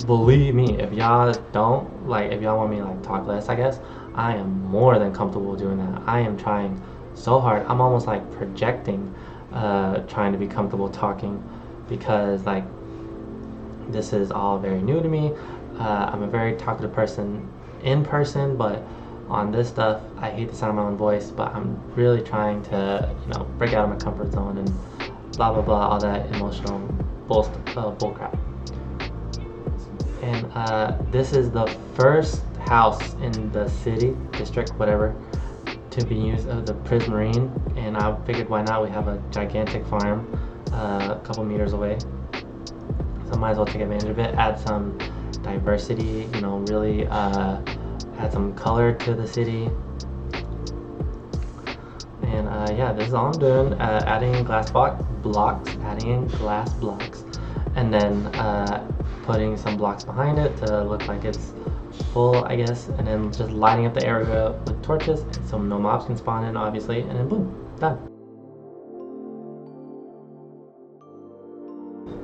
believe me, if y'all don't like, if y'all want me to like talk less, I guess I am more than comfortable doing that. I am trying so hard. I'm almost like projecting, trying to be comfortable talking, because like this is all very new to me. I'm a very talkative person in person, but on this stuff I hate the sound of my own voice. But I'm really trying to break out of my comfort zone and blah blah blah, all that emotional bullcrap. And this is the first house in the city, district, whatever, to be used of the Prismarine, and I figured why not? We have a gigantic farm a couple meters away, so I might as well take advantage of it, add some diversity, really add some color to the city. And yeah, this is all I'm doing, adding glass blocks, and then putting some blocks behind it to look like it's full, I guess, and then just lighting up the area with torches so no mobs can spawn in, obviously, and then boom, done.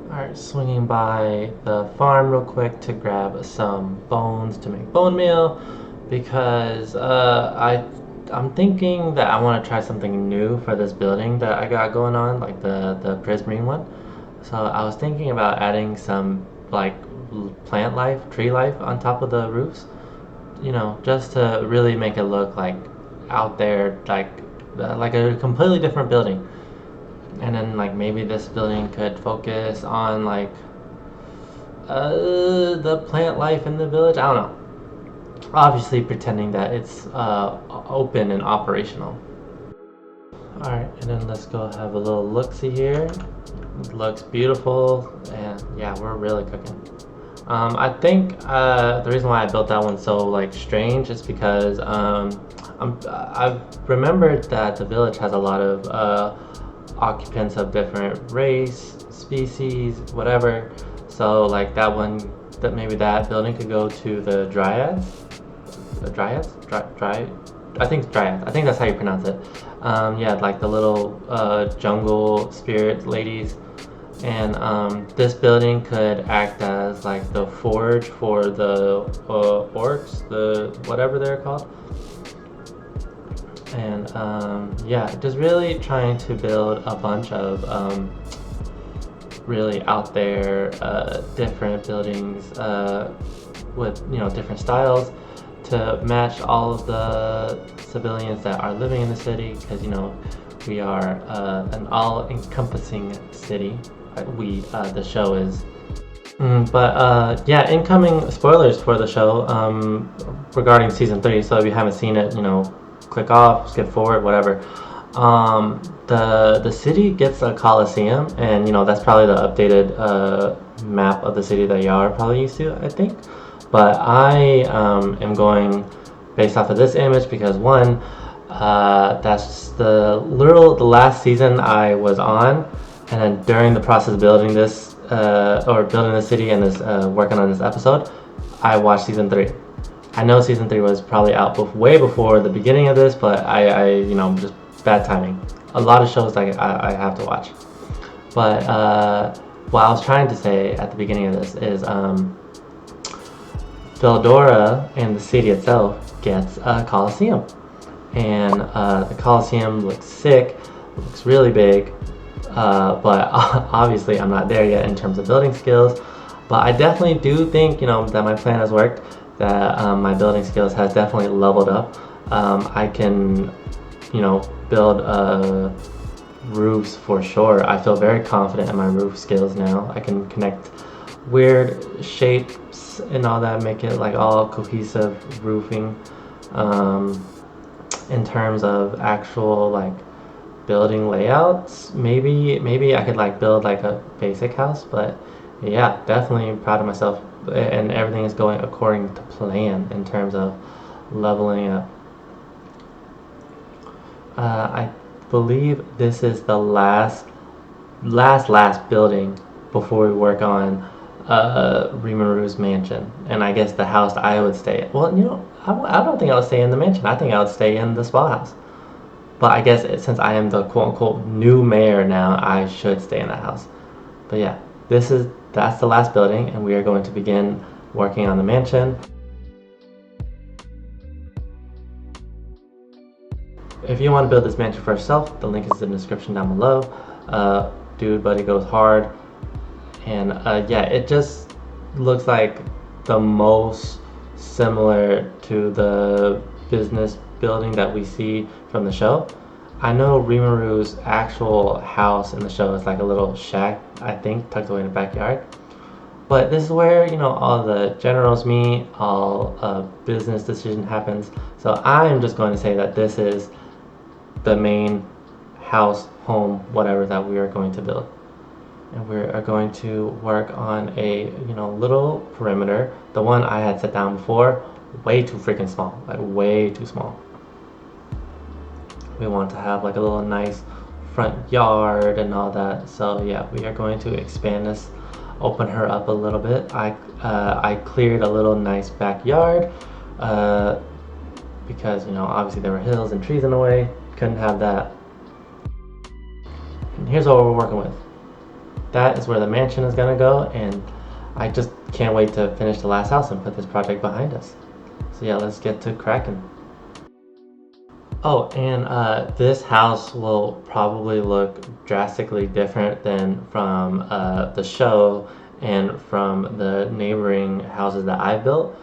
Alright, swinging by the farm real quick to grab some bones to make bone meal, because I'm thinking that I want to try something new for this building that I got going on, like the Prismarine one. So I was thinking about adding some like plant life, tree life on top of the roofs, just to really make it look like out there, like a completely different building. And then like maybe this building could focus on like the plant life in the village. I don't know. Obviously pretending that it's open and operational. Alright, and then let's go have a little look-see here. It looks beautiful, and yeah, we're really cooking. I think the reason why I built that one so like strange is because I've remembered that the village has a lot of occupants of different race, species, whatever. So like that one, that maybe that building could go to the Dryads. The Dryads? I think it's Dryads. I think that's how you pronounce it. Yeah, like the little jungle spirit ladies. And this building could act as like the forge for the orcs, the whatever they're called. And yeah, just really trying to build a bunch of really out there different buildings with different styles to match all of the civilians that are living in the city, because we are an all-encompassing city. The show is. But yeah, incoming spoilers for the show regarding season 3. So if you haven't seen it, click off, skip forward, whatever. The city gets a coliseum, and that's probably the updated map of the city that y'all are probably used to, I think. But I am going based off of this image because one, that's the last season I was on, and then during the process of building this building the city and this working on this episode, I watched season 3. I know season 3 was probably out way before the beginning of this, but I just bad timing. A lot of shows I have to watch. But what I was trying to say at the beginning of this is Veldora and the city itself gets a coliseum, and the coliseum looks sick, looks really big, but obviously I'm not there yet in terms of building skills. But I definitely do think, you know, that my plan has worked, that my building skills has definitely leveled up. I can, you know, build roofs for sure. I feel very confident in my roof skills now. I can connect weird shapes and all that, make it like all cohesive roofing. In terms of actual like building layouts, maybe I could like build like a basic house, but yeah, definitely proud of myself, and everything is going according to plan in terms of leveling up. I believe this is the last building before we work on Rimuru's mansion, and I guess the house I would stay in. Well, you know, I don't think I would stay in the mansion. I think I would stay in the spa house. But I guess since I am the quote-unquote new mayor now, I should stay in that house. But yeah, that's the last building, and we are going to begin working on the mansion. If you want to build this mansion for yourself, the link is in the description down below. Dude Buddy goes hard, and yeah, it just looks like the most similar to the business building that we see from the show. I know Rimuru's actual house in the show is like a little shack, I think, tucked away in the backyard. But this is where, you know, all the generals meet, all business decision happens. So I'm just going to say that this is the main house, home, whatever that we are going to build. And we are going to work on a, you know, little perimeter. The one I had set down before, way too freaking small, like way too small. We want to have like a little nice front yard and all that. So yeah, we are going to expand this, open her up a little bit. I cleared a little nice backyard because, you know, obviously there were hills and trees in the way. Couldn't have that. And here's what we're working with. That is where the mansion is gonna go, and I just can't wait to finish the last house and put this project behind us. So yeah, let's get to cracking. Oh, and this house will probably look drastically different than from the show and from the neighboring houses that I built.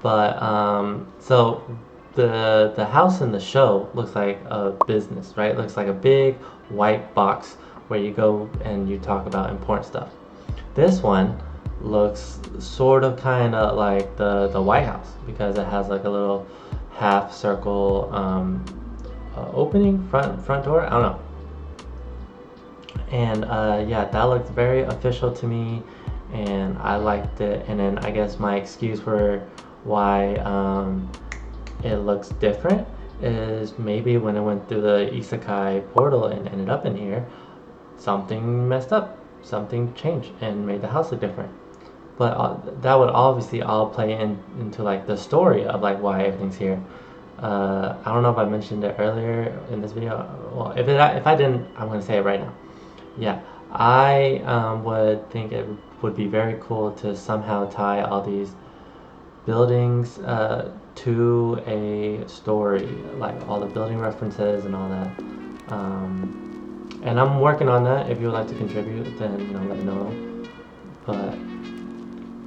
But so the house in the show looks like a business, right? It looks like a big white box where you go and you talk about important stuff. This one looks sort of kind of like the White House, because it has like a little half circle opening front door. I don't know. And yeah, that looked very official to me, and I liked it. And then I guess my excuse for why it looks different is maybe when it went through the Isekai portal and ended up in here, something messed up, something changed and made the house look different. But that would obviously all play into like the story of like why everything's here. I don't know if I mentioned it earlier in this video. Well, if I didn't, I'm gonna say it right now. Yeah, I would think it would be very cool to somehow tie all these buildings to a story, like all the building references and all that. And I'm working on that. If you would like to contribute, then, you know, let me know. But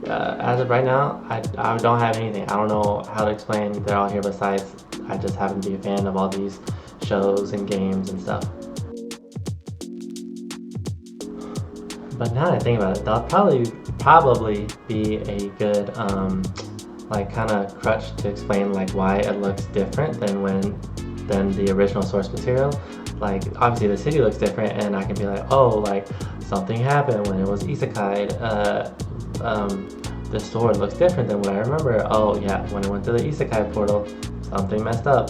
as of right now, I don't have anything. I don't know how to explain. They're all here. Besides, I just happen to be a fan of all these shows and games and stuff. But now that I think about it, that'll probably be a good like kind of crutch to explain like why it looks different than the original source material. Like obviously the city looks different, and I can be like, oh, like something happened when it was isekai. The sword looks different than what I remember. Oh yeah, when it went to the isekai portal, something messed up.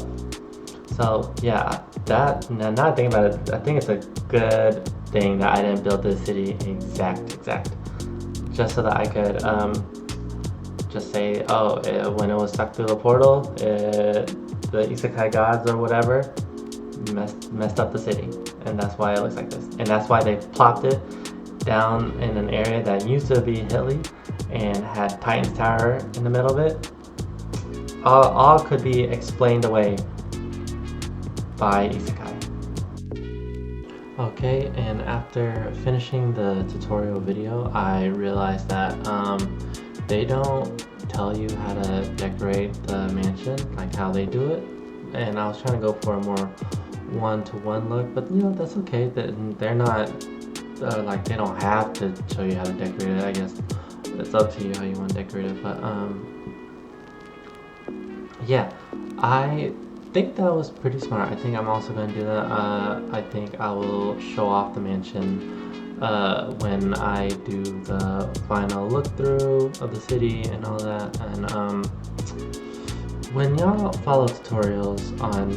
So yeah, now that I think about it, I think it's a good thing that I didn't build this city exact, just so that I could just say, oh, when it was stuck through the portal, the isekai gods or whatever messed up the city, and that's why it looks like this. And that's why they plopped it down in an area that used to be hilly and had Titan's Tower in the middle of it. All could be explained away by isekai. Okay, and after finishing the tutorial video, I realized that they don't tell you how to decorate the mansion, like how they do it. And I was trying to go for a more one-to-one look, but you know, that's okay. They're not like they don't have to show you how to decorate it. I guess it's up to you how you want to decorate it. But yeah, I think that was pretty smart. I think I'm also going to do that. I think I will show off the mansion when I do the final look through of the city and all that. And when y'all follow tutorials on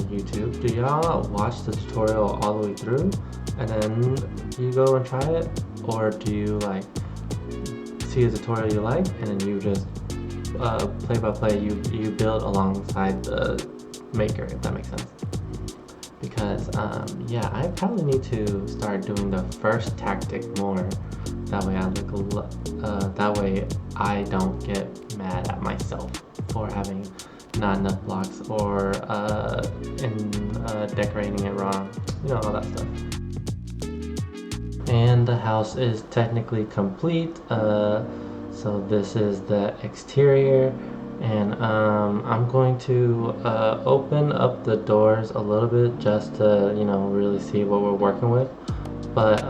YouTube, do y'all watch the tutorial all the way through and then you go and try it? Or do you like see a tutorial you like and then you just play by play, you build alongside the maker, if that makes sense? Because yeah, I probably need to start doing the first tactic more. That way that way I don't get mad at myself for having not enough blocks or decorating it wrong, you know, all that stuff. And the house is technically complete. So this is the exterior, and I'm going to open up the doors a little bit just to, you know, really see what we're working with. But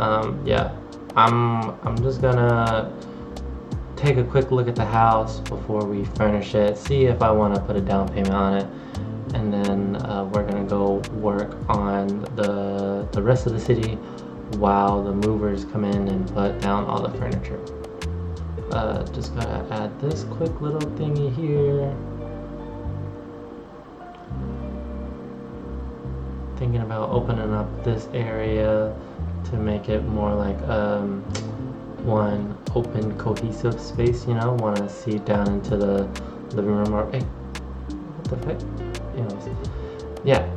yeah, I'm just gonna take a quick look at the house before we furnish it, see if I want to put a down payment on it, and then we're gonna go work on the rest of the city while the movers come in and put down all the furniture. Just gotta add this quick little thingy here. Thinking about opening up this area to make it more like one open cohesive space, you know. Want to see down into the living room, or hey, what the heck? Anyways, yeah.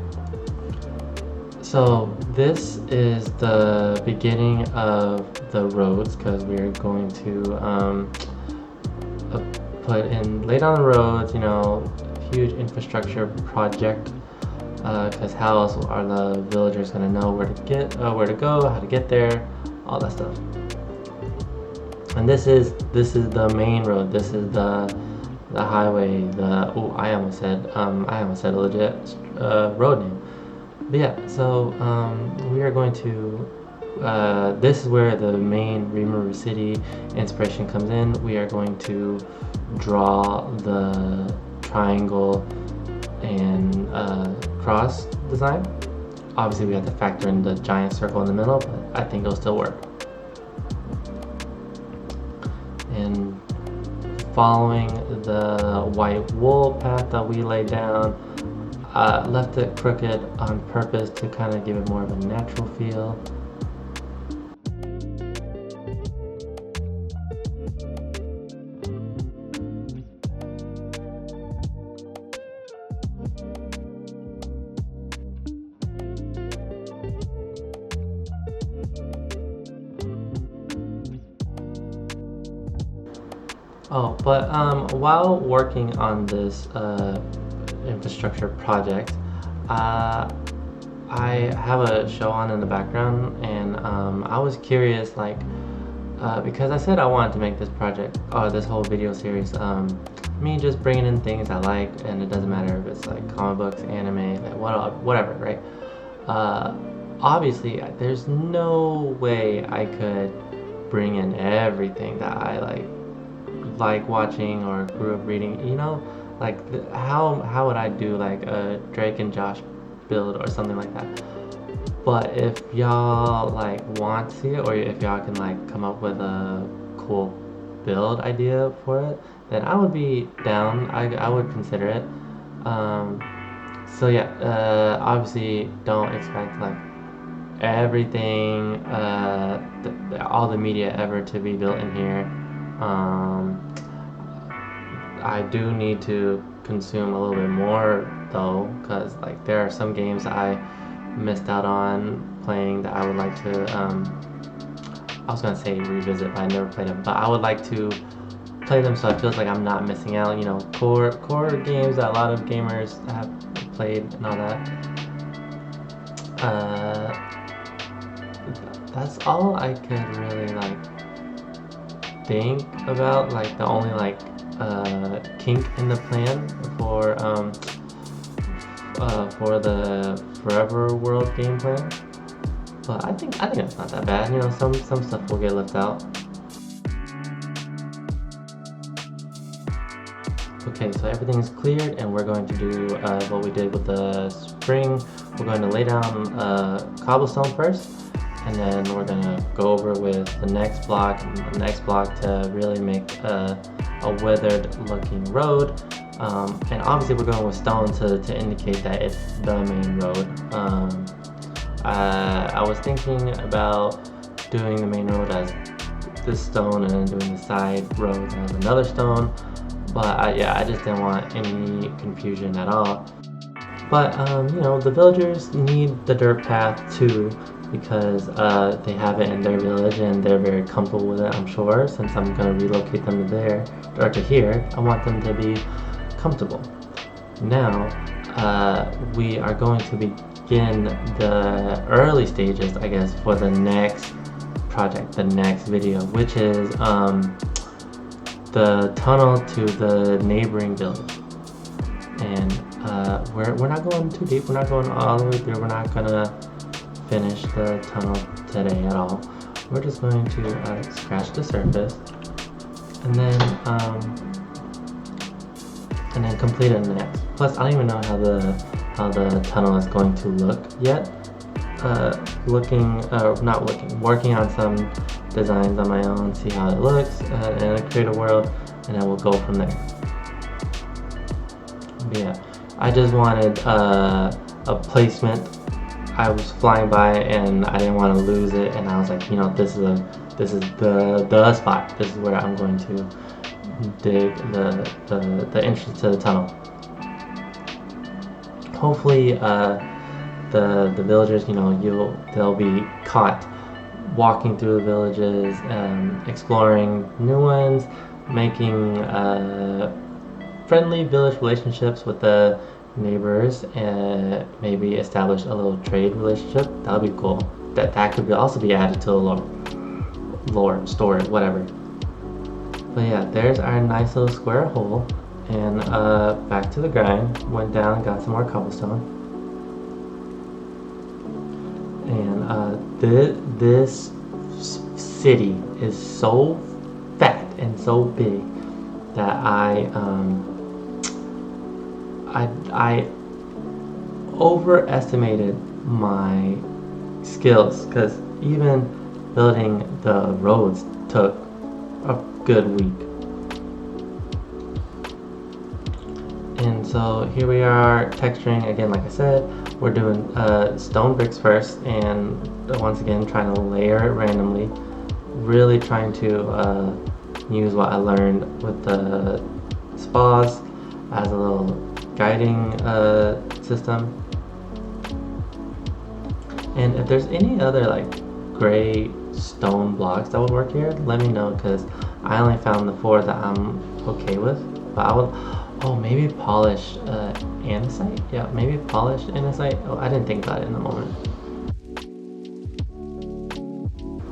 So this is the beginning of the roads, because we're going to lay down the roads, you know, huge infrastructure project, because how else are the villagers going to know where to go, how to get there, all that stuff. And this is the main road. This is the highway. I almost said a legit road name. But yeah, so we are going to this is where the main Rimuru city inspiration comes in. We are going to draw the triangle and cross design. Obviously we have to factor in the giant circle in the middle, but I think it'll still work. And following the white wool path that we laid down, left it crooked on purpose to kind of give it more of a natural feel. Oh, but while working on this infrastructure project, I have a show on in the background, and I was curious, like, because I said I wanted to make this project, this whole video series, me just bringing in things I like, and it doesn't matter if it's like comic books, anime, like whatever, right? Obviously, there's no way I could bring in everything that I like watching or grew up reading, you know, like how would I do like a Drake and Josh build or something like that? But if y'all like want to see it, or if y'all can like come up with a cool build idea for it, then I would be down. I would consider it. So yeah, obviously don't expect like everything, all the media ever to be built in here. I do need to consume a little bit more though, because like there are some games that I missed out on playing that I would like to I was gonna say revisit, but I never played them, but I would like to play them so it feels like I'm not missing out, you know, core games that a lot of gamers have played and all that. that's all I could really like think about. Like the only like kink in the plan for the Forever World game plan. But I think it's not that bad. You know, some stuff will get left out. Okay, so everything is cleared, and we're going to do what we did with the spring. We're going to lay down cobblestone first, and then we're going to go over with the next block and the next block to really make a weathered looking road. And obviously we're going with stone to indicate that it's the main road. I was thinking about doing the main road as this stone and then doing the side roads as another stone. But yeah, I just didn't want any confusion at all. But you know, the villagers need the dirt path too, because they have it in their village and they're very comfortable with it, I'm sure. Since I'm going to relocate them to there or to here, I want them to be comfortable. Now we are going to begin the early stages, I guess, for the next project, the next video, which is the tunnel to the neighboring village. And we're not going too deep, we're not going all the way through, we're not gonna finish the tunnel today at all. We're just going to scratch the surface and then complete it in the next. Plus, I don't even know how the tunnel is going to look yet. Working on some designs on my own, see how it looks, and create a world, and then we'll go from there. But yeah, I just wanted a placement. I was flying by and I didn't want to lose it, and I was like, you know, this is the spot. This is where I'm going to dig the entrance to the tunnel. Hopefully, the villagers, you know, they'll be caught walking through the villages, exploring new ones, making friendly village relationships with the neighbors, and maybe establish a little trade relationship. That would be cool. That could also be added to the lore story, whatever. But yeah, there's our nice little square hole, and back to the grind. Went down, got some more cobblestone. And this city is so fat and so big that I overestimated my skills, because even building the roads took a good week. And so here we are texturing again. Like I said, we're doing stone bricks first, and once again trying to layer it randomly, really trying to use what I learned with the spas as a little guiding system. And if there's any other like gray stone blocks that would work here, let me know, because I only found the 4 that I'm okay with. But I would, maybe polish andesite. Yeah, maybe polished andesite. Oh, I didn't think about it in the moment.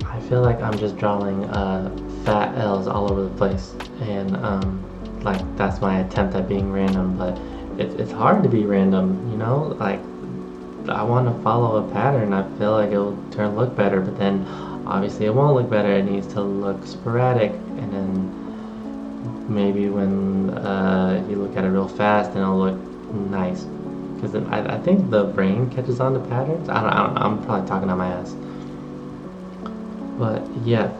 I feel like I'm just drawing fat L's all over the place, and like that's my attempt at being random, but it's hard to be random, you know? Like, I want to follow a pattern. I feel like it'll look better, but then obviously it won't look better. It needs to look sporadic, and then maybe when you look at it real fast, then it'll look nice. Because I think the brain catches on to patterns. I don't know, I'm probably talking on my ass. But yeah,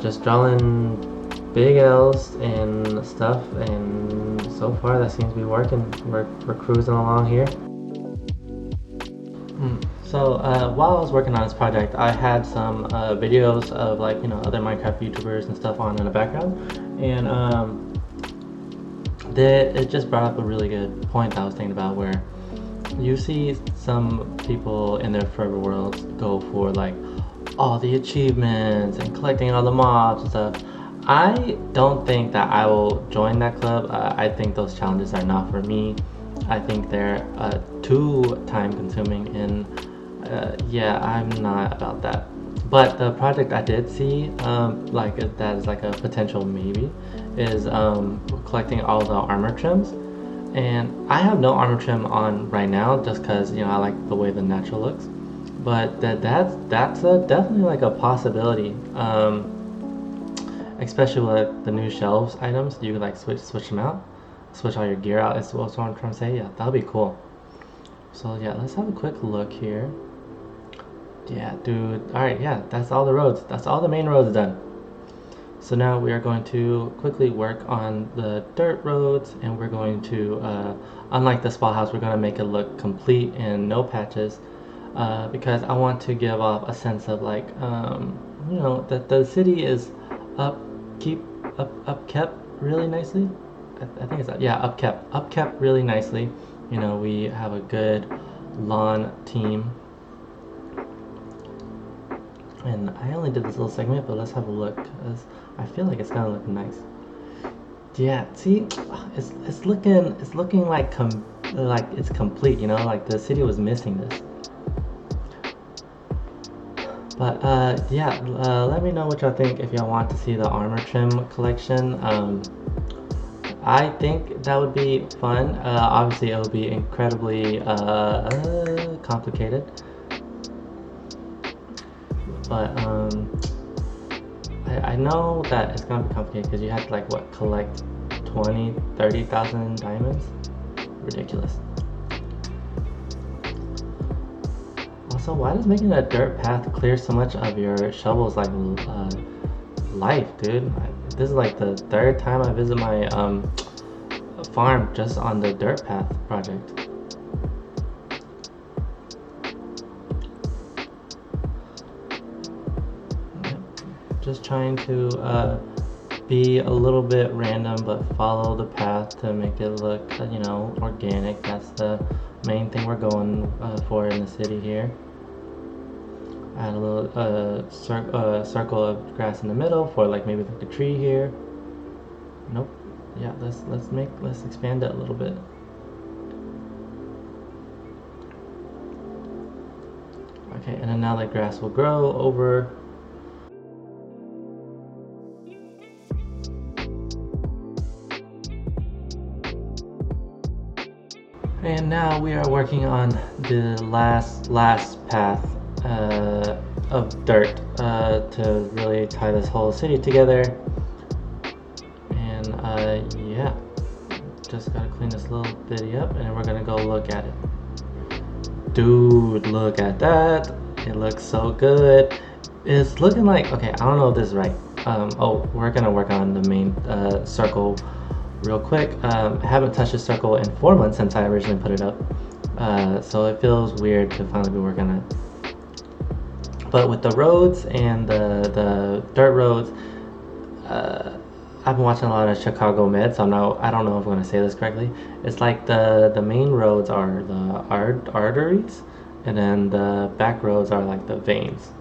just drawing big L's and stuff, and so far that seems to be working. We're cruising along here. So while I was working on this project, I had some videos of, like, you know, other Minecraft YouTubers and stuff on in the background, and it just brought up a really good point that I was thinking about, where you see some people in their forever worlds go for like all the achievements and collecting all the mobs and stuff. I don't think that I will join that club. I think those challenges are not for me. I think they're too time consuming, and Yeah, I'm not about that. But the project I did see, like that is like a potential maybe, is collecting all the armor trims. And I have no armor trim on right now, just because I like the way the natural looks. But that's definitely like a possibility. Especially with the new shelves items, you could like switch them out, switch all your gear out. Is what I'm trying to say. Yeah, that'll be cool. So yeah, let's have a quick look here. Yeah, dude. All right, yeah, that's all the roads. That's all the main roads done. So now we are going to quickly work on the dirt roads, and we're going to, unlike the spa house, we're going to make it look complete and no patches, because I want to give off a sense of like, that the city is upkept really nicely. I think it's upkept really nicely. We have a good lawn team. And I only did this little segment, but let's have a look, because I feel like it's gonna look nice. Yeah, see, it's looking like it's complete. Like the city was missing this. But yeah, let me know what y'all think if y'all want to see the armor trim collection. I think that would be fun. Obviously, it will be incredibly complicated. But I know that it's gonna be complicated because you have to like collect 30,000 diamonds. Ridiculous. Also, why does making a dirt path clear so much of your shovel's like life, dude? This is like the third time I visit my farm just on the dirt path project. Just trying to be a little bit random, but follow the path to make it look, organic. That's the main thing we're going for in the city here. Add a little circle of grass in the middle for like maybe like a tree here. Nope. Yeah, let's expand it a little bit. Okay, and then now the grass will grow over. And now we are working on the last path of dirt to really tie this whole city together. And yeah, just gotta clean this little bitty up, and we're gonna go look at it. Dude, look at that! It looks so good. It's looking like, okay, I don't know if this is right. Oh, we're gonna work on the main circle real quick. I haven't touched the circle in 4 months since I originally put it up, so it feels weird to finally be working on it. But with the roads and the dirt roads, I've been watching a lot of Chicago Med, so I don't know if I'm going to say this correctly. It's like the main roads are the arteries, and then the back roads are like the veins,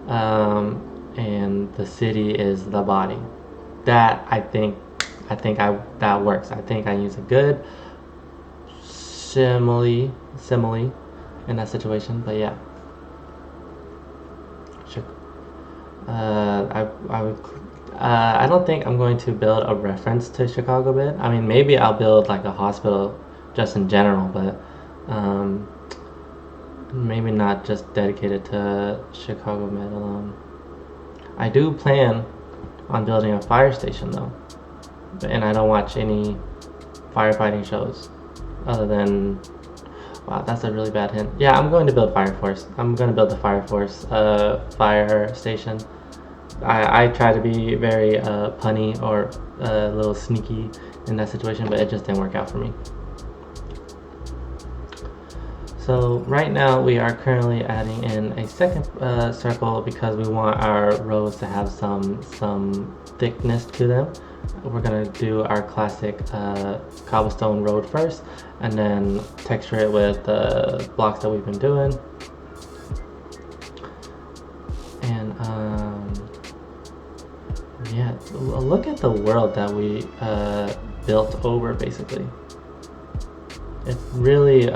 and the city is the body. That I think that works. I think I use a good simile in that situation. But yeah, I don't think I'm going to build a reference to Chicago Med. I mean, maybe I'll build like a hospital just in general, but maybe not just dedicated to Chicago Med alone. I do plan on building a fire station though, and I don't watch any firefighting shows other than, wow, that's a really bad hint. Yeah, I'm going to build Fire Force. I'm going to build the Fire Force fire station. I try to be very punny or a little sneaky in that situation, but it just didn't work out for me. So right now we are currently adding in a second circle because we want our roads to have some thickness to them. We're gonna do our classic cobblestone road first, and then texture it with the blocks that we've been doing. And yeah, look at the world that we built over, basically. It's really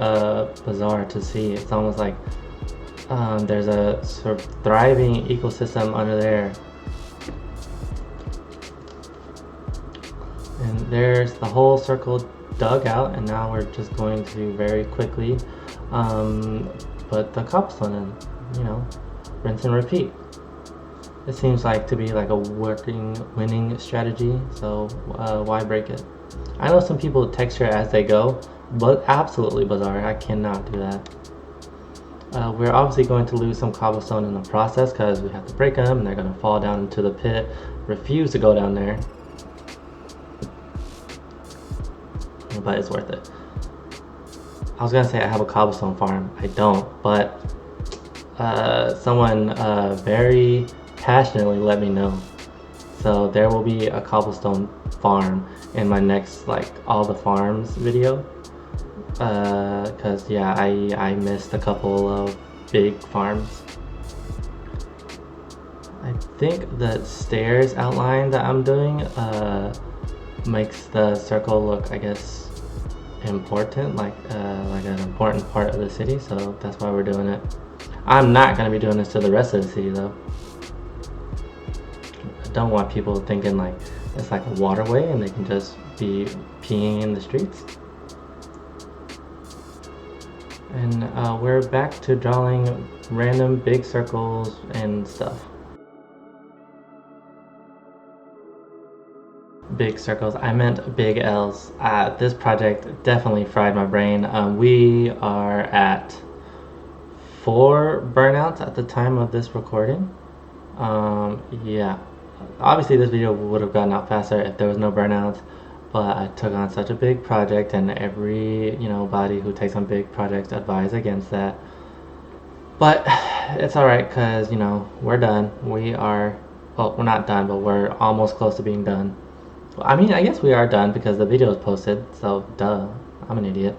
bizarre to see. It's almost like There's a sort of thriving ecosystem under there. And there's the whole circle dug out, and now we're just going to very quickly put the cobblestone in, you know, rinse and repeat. It seems like to be like a winning strategy, so why break it? I know some people texture as they go, but absolutely bizarre. I cannot do that. We're obviously going to lose some cobblestone in the process because we have to break them and they're going to fall down into the pit. Refuse to go down there. But it's worth it. I was going to say I have a cobblestone farm. I don't, but someone very passionately let me know. So there will be a cobblestone farm in my next like all the farms video. Cause yeah, I missed a couple of big farms. I think the stairs outline that I'm doing makes the circle look, I guess, important, like an important part of the city. So that's why we're doing it. I'm not gonna be doing this to the rest of the city though. I don't want people thinking like it's like a waterway and they can just be peeing in the streets. And we're back to drawing random big circles and stuff. Big circles, I meant big L's. This project definitely fried my brain. We are at 4 burnouts at the time of this recording. Yeah, obviously this video would have gotten out faster if there was no burnouts. But I took on such a big project, and every body who takes on big projects advise against that. But it's alright, because we're done. We are, well, we're not done, but we're almost close to being done. Well, I mean, I guess we are done because the video is posted, so duh, I'm an idiot.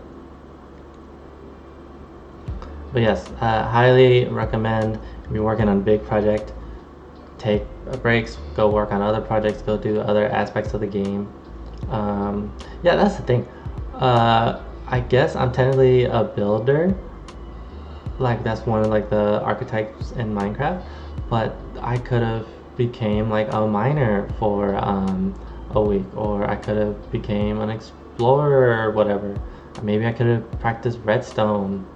But yes, highly recommend if you're working on a big project, take breaks, go work on other projects, go do other aspects of the game. Yeah, that's the thing. I guess I'm technically a builder, like that's one of like the archetypes in Minecraft, but I could have became like a miner for a week, or I could have became an explorer or whatever. Maybe I could have practiced redstone.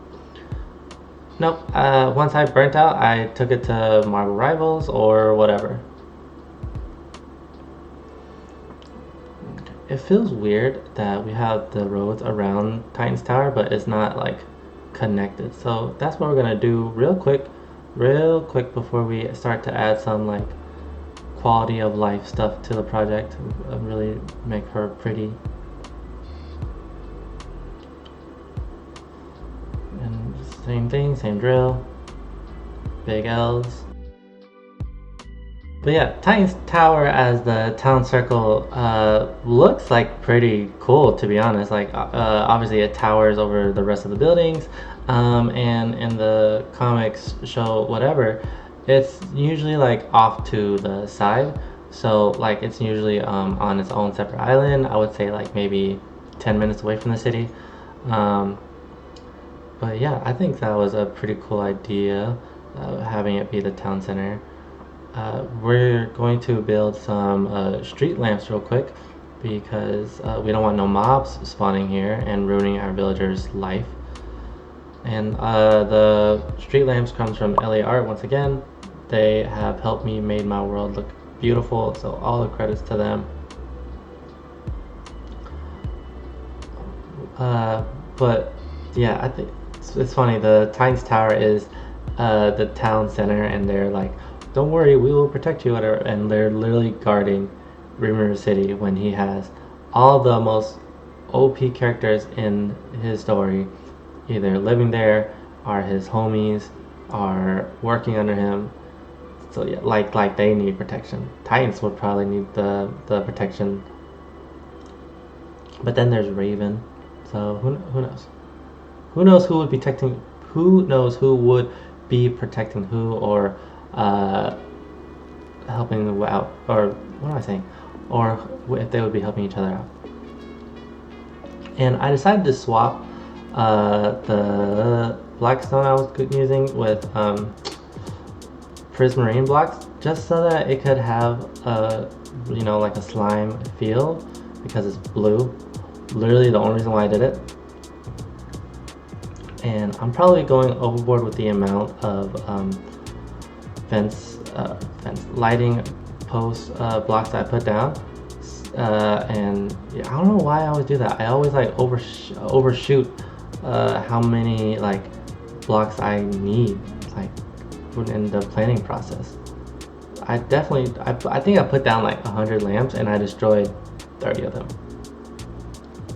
Nope, once I burnt out, I took it to Marble Rivals or whatever. It feels weird that we have the roads around Titan's Tower, but it's not like connected. So that's what we're gonna do real quick before we start to add some like quality of life stuff to the project, really make her pretty. And same thing, same drill, big L's. But yeah, Titan's Tower as the town circle looks like pretty cool, to be honest. Like obviously it towers over the rest of the buildings, and in the comics show whatever, it's usually like off to the side. So like it's usually on its own separate island. I would say like maybe 10 minutes away from the city. But yeah, I think that was a pretty cool idea, having it be the town center. We're going to build some street lamps real quick because we don't want no mobs spawning here and ruining our villagers' life. And the street lamps comes from Elis Art once again. They have helped me made my world look beautiful, so all the credits to them. But yeah, I think it's funny, the Titan's Tower is the town center, and they're like, don't worry, we will protect you, whatever. And they're literally guarding Rimuru City when he has all the most OP characters in his story either living there, are his homies, are working under him. So yeah, like they need protection. Titans would probably need the protection. But then there's Raven. So who knows? Who knows who would be protecting? Who knows who would be protecting who, or helping out, or what am I saying? Or if they would be helping each other out. And I decided to swap the black stone I was using with prismarine blocks, just so that it could have a, you know, like a slime feel, because it's blue. Literally the only reason why I did it. And I'm probably going overboard with the amount of lighting post blocks that I put down. And yeah, I don't know why I always do that. I always like overshoot how many like blocks I need like in the planning process. I think I put down like 100 lamps and I destroyed 30 of them,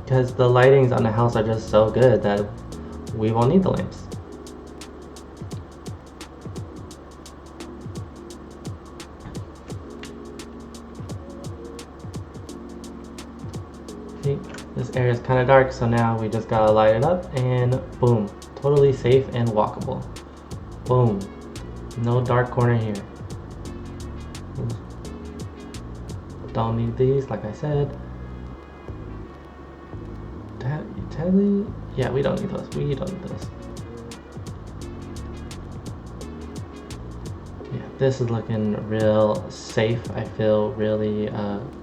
because the lightings on the house are just so good that we won't need the lamps. See, this area is kind of dark, so now we just gotta light it up and boom, totally safe and walkable. Boom, no dark corner here. Don't need these, like I said. Technically, yeah, we don't need those. We don't need those. Yeah, this is looking real safe. I feel really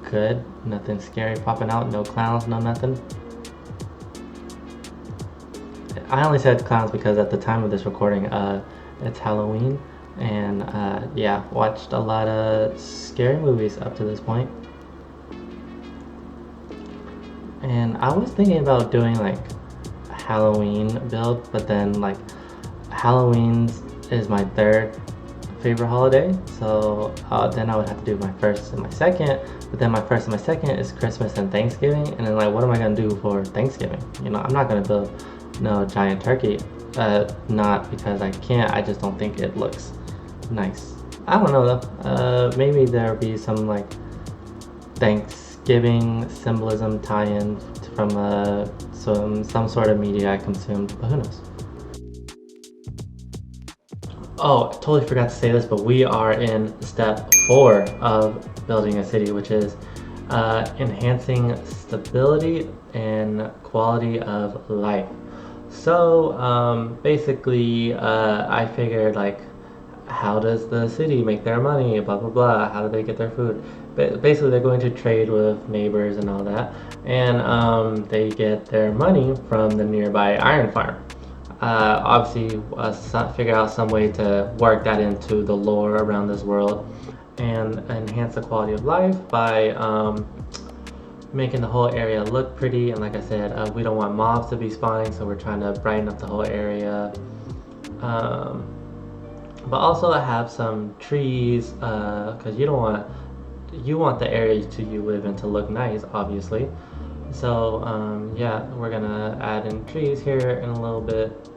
good. Nothing scary popping out. No clowns, no nothing. I only said clowns because at the time of this recording, it's Halloween, and yeah, watched a lot of scary movies up to this point. And I was thinking about doing like a Halloween build, but then like Halloween's is my third favorite holiday, so then I would have to do my first and my second, but then my first and my second is Christmas and Thanksgiving, and then like what am I gonna do for Thanksgiving? You know, I'm not gonna build no giant turkey, not because I can't, I just don't think it looks nice. I don't know though, maybe there'll be some like Thanksgiving symbolism tie-in from some sort of media I consumed, but who knows. Oh, I totally forgot to say this, but we are in step 4 of building a city, which is enhancing stability and quality of life. So basically I figured like, how does the city make their money, blah blah blah, how do they get their food? Basically they're going to trade with neighbors and all that, and they get their money from the nearby iron farm. Obviously figure out some way to work that into the lore around this world and enhance the quality of life by making the whole area look pretty. And like I said, we don't want mobs to be spawning, so we're trying to brighten up the whole area, but also have some trees, because you want the area you live in to look nice, obviously. So yeah, we're gonna add in trees here in a little bit.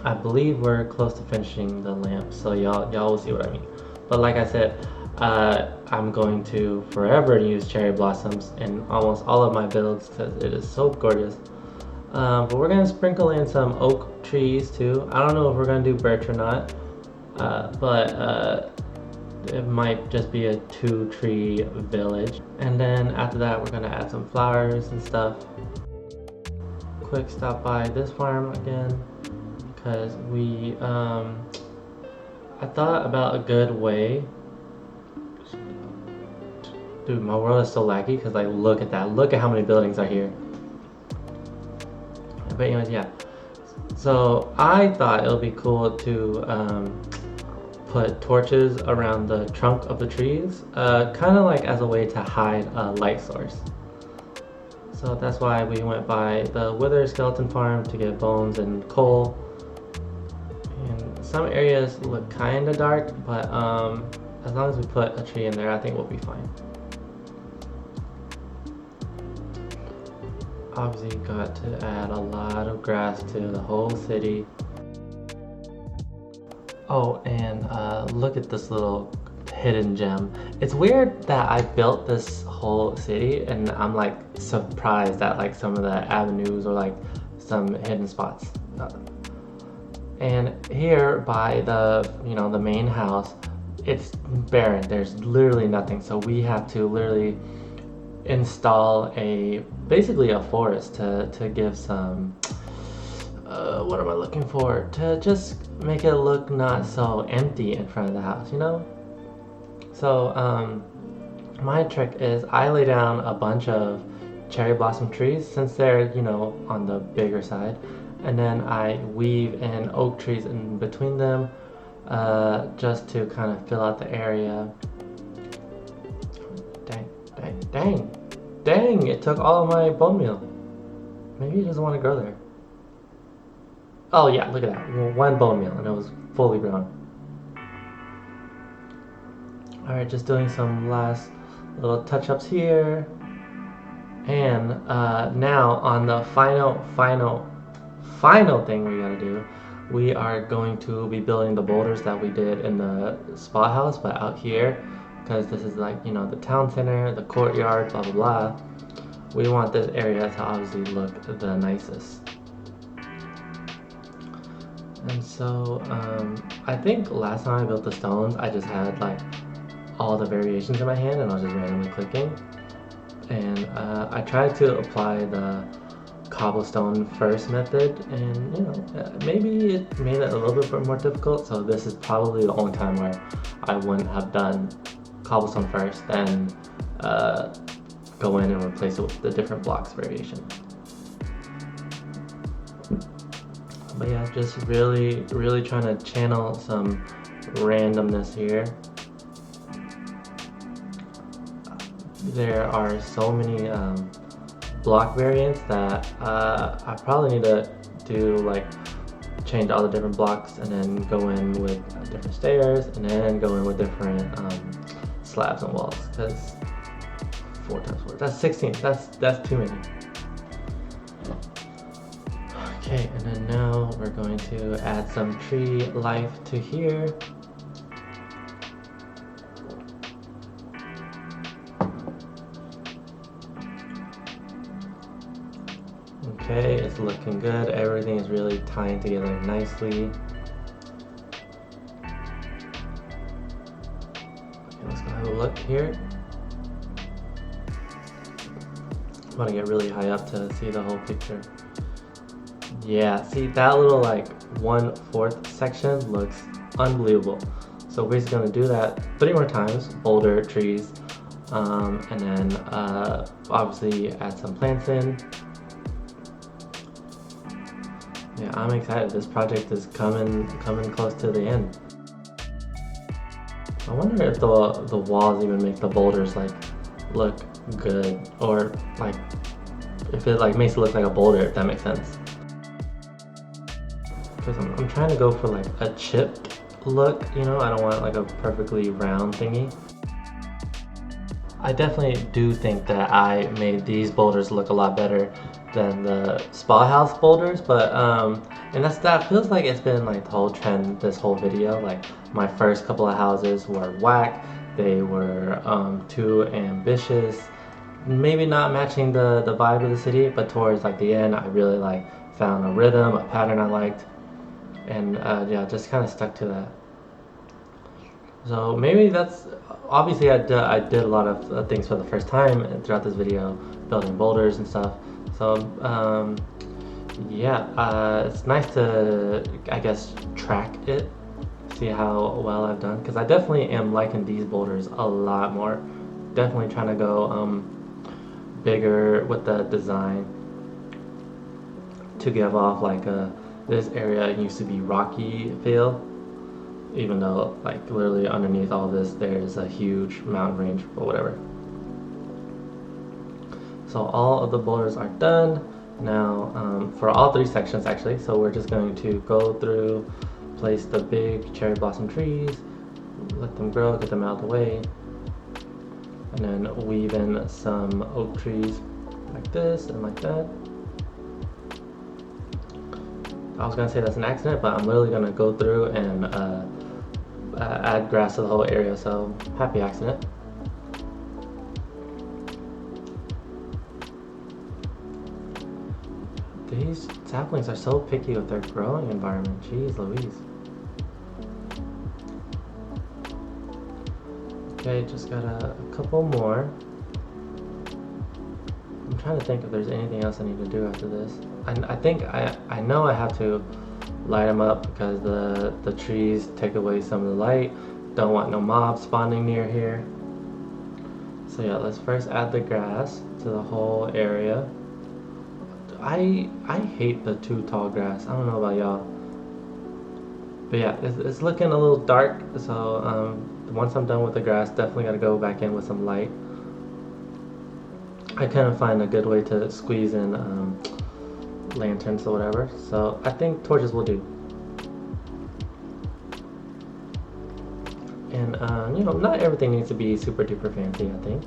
I believe we're close to finishing the lamp, so y'all will see what I mean. But like I said, I'm going to forever use cherry blossoms in almost all of my builds because it is so gorgeous. But we're gonna sprinkle in some oak trees too. I don't know if we're gonna do birch or not, but it might just be a 2-tree village. And then after that, we're gonna add some flowers and stuff. Quick stop by this farm again, because I thought about a good way. Dude, my world is so laggy because like, look at that. Look at how many buildings are here. But anyways, yeah. So I thought it would be cool to put torches around the trunk of the trees, kind of like as a way to hide a light source. So that's why we went by the Wither skeleton farm to get bones and coal. And some areas look kind of dark, but as long as we put a tree in there, I think we'll be fine. Obviously got to add a lot of grass to the whole city. Oh, and look at this little hidden gem. It's weird that I built this whole city and I'm like surprised at like some of the avenues or like some hidden spots. And here by the, the main house, it's barren. There's literally nothing. So we have to literally install basically a forest to give some what am I looking for? To just make it look not so empty in front of the house, you know? So, my trick is I lay down a bunch of cherry blossom trees since they're, you know, on the bigger side. And then I weave in oak trees in between them just to kind of fill out the area. Dang, it took all of my bone meal. Maybe it doesn't want to grow there. Oh yeah, look at that. One bone meal and it was fully grown. Alright, just doing some last little touch-ups here. And now on the final thing we gotta do, we are going to be building the boulders that we did in the spa house, but out here, because this is like, you know, the town center, the courtyard, blah blah blah. We want this area to obviously look the nicest. And so I think last time I built the stones, I just had like all the variations in my hand and I was just randomly clicking. And I tried to apply the cobblestone first method, and you know, maybe it made it a little bit more difficult. So this is probably the only time where I wouldn't have done cobblestone first, then go in and replace it with the different blocks variation. But yeah, just really trying to channel some randomness here. There are so many block variants that I probably need to do, like change all the different blocks and then go in with different stairs and then go in with different slabs and walls, because 4 times 4, that's 16, that's too many. Okay, and then now we're going to add some tree life to here. Okay, it's looking good. Everything is really tying together nicely. Okay, let's go have a look here. I'm gonna get really high up to see the whole picture. Yeah, see that little like 1/4 section looks unbelievable. So we're basically gonna do that 3 more times, boulder, trees, and then obviously add some plants in. Yeah, I'm excited. This project is coming close to the end. I wonder if the walls even make the boulders like look good, or like if it like makes it look like a boulder, if that makes sense. Because I'm trying to go for like a chipped look, you know. I don't want like a perfectly round thingy. I definitely do think that I made these boulders look a lot better than the spa house boulders, but and that feels like it's been like the whole trend this whole video. Like my first couple of houses were whack, they were too ambitious, maybe not matching the vibe of the city, but towards like the end I really like found a rhythm, a pattern I liked, and yeah, just kind of stuck to that. So maybe that's, obviously I did a lot of things for the first time throughout this video, building boulders and stuff. So yeah, it's nice to, I guess, track it, see how well I've done, because I definitely am liking these boulders a lot more. Definitely trying to go bigger with the design to give off like this area used to be rocky feel, even though like literally underneath all this there's a huge mountain range or whatever. So all of the boulders are done now, for all 3 sections actually. So we're just going to go through, place the big cherry blossom trees, let them grow, get them out of the way, and then weave in some oak trees like this and like that. I was gonna say that's an accident, but I'm literally gonna go through and add grass to the whole area, so happy accident. These saplings are so picky with their growing environment, jeez Louise. Okay, just got a couple more. I'm trying to think if there's anything else I need to do after this. I think I know I have to light them up because the trees take away some of the light. Don't want no mobs spawning near here. So yeah, let's first add the grass to the whole area. I hate the too tall grass. I don't know about y'all, but yeah, it's looking a little dark. So once I'm done with the grass, definitely gotta go back in with some light. I couldn't find a good way to squeeze in lanterns or whatever, so I think torches will do. And you know, not everything needs to be super duper fancy. I think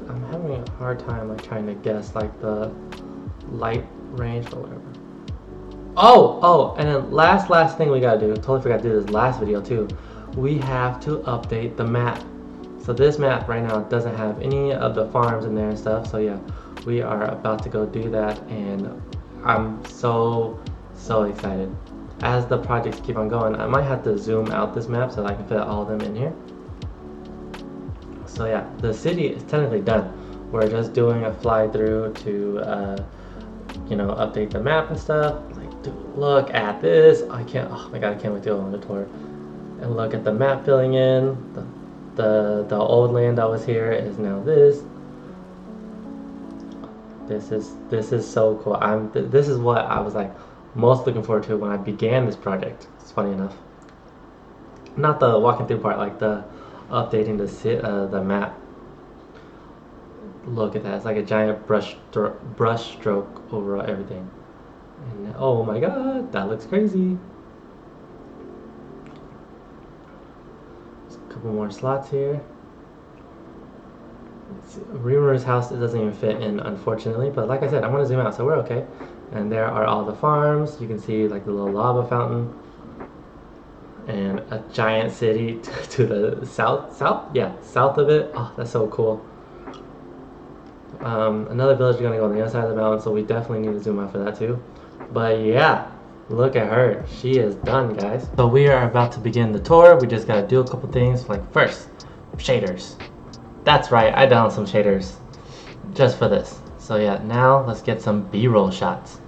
I'm having a hard time like trying to guess like the light range or whatever. Oh, and then last thing we gotta do. Totally forgot to do this last video too. We have to update the map. So this map right now doesn't have any of the farms in there and stuff. So yeah, we are about to go do that, and I'm so excited. As the projects keep on going, I might have to zoom out this map so that I can fit all of them in here. So yeah, the city is technically done. We're just doing a fly through to you know, update the map and stuff. Like, dude, look at this. Oh my god, I can't wait to go on the tour and look at the map filling in. The old land that was here is now this. This is so cool. This is what I was like most looking forward to when I began this project. It's funny enough. Not the walking through part, like the updating the map. Look at that. It's like a giant brush stroke over everything. And oh my god, that looks crazy. Couple more slots here. Rimuru's house, it doesn't even fit in, unfortunately, but like I said, I want to zoom out, so we're okay. And there are all the farms. You can see like the little lava fountain and a giant city to the south of it. Oh, that's so cool. Another village is gonna go on the other side of the mountain, so we definitely need to zoom out for that too. But yeah, look at her. She is done, guys. So we are about to begin the tour. We just gotta do a couple things. Like first, shaders. That's right, I downloaded some shaders just for this. So yeah, now let's get some B-roll shots.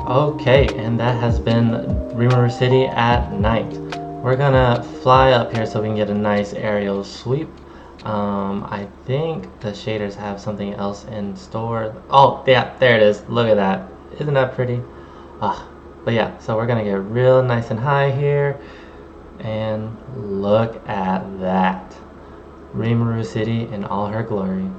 Okay, and that has been Rimuru City at night. We're gonna fly up here so we can get a nice aerial sweep. I think the shaders have something else in store. Oh, yeah, there it is. Look at that. Isn't that pretty? Ah, But yeah, so we're gonna get real nice and high here, and look at that. Rimuru City in all her glory.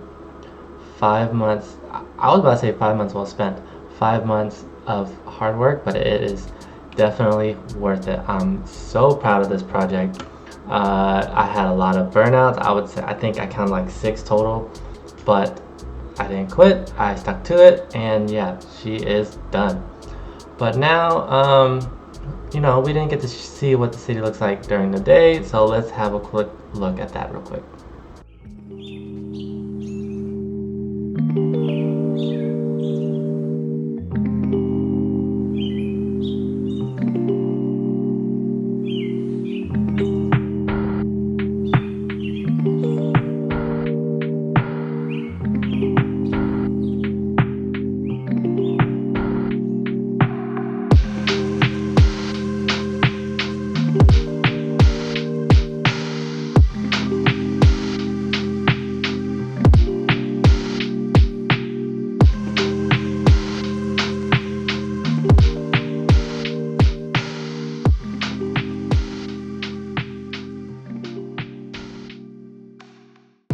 5 months, I was about to say 5 months well spent. 5 months of hard work, but it is definitely worth it. I'm so proud of this project. I had a lot of burnouts. I would say, I think I counted like 6 total, but I didn't quit. I stuck to it, and yeah, she is done. But now, you know, we didn't get to see what the city looks like during the day, so let's have a quick look at that real quick.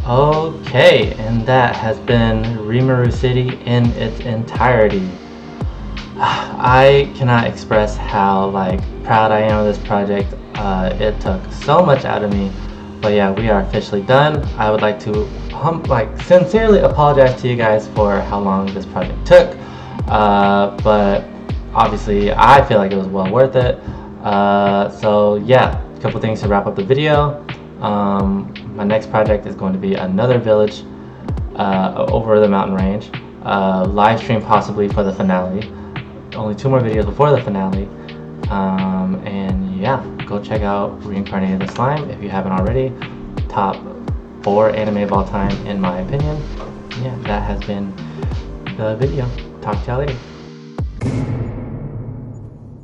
Okay, and that has been Rimuru City in its entirety. I cannot express how proud I am of this project. It took so much out of me, but yeah, we are officially done. I would like to sincerely apologize to you guys for how long this project took, but obviously I feel like it was well worth it. So yeah, a couple things to wrap up the video. My next project is going to be another village over the mountain range. Live stream possibly for the finale. Only 2 more videos before the finale. And yeah, go check out Reincarnated the Slime if you haven't already. Top 4 anime of all time in my opinion. Yeah, that has been the video. Talk to y'all later.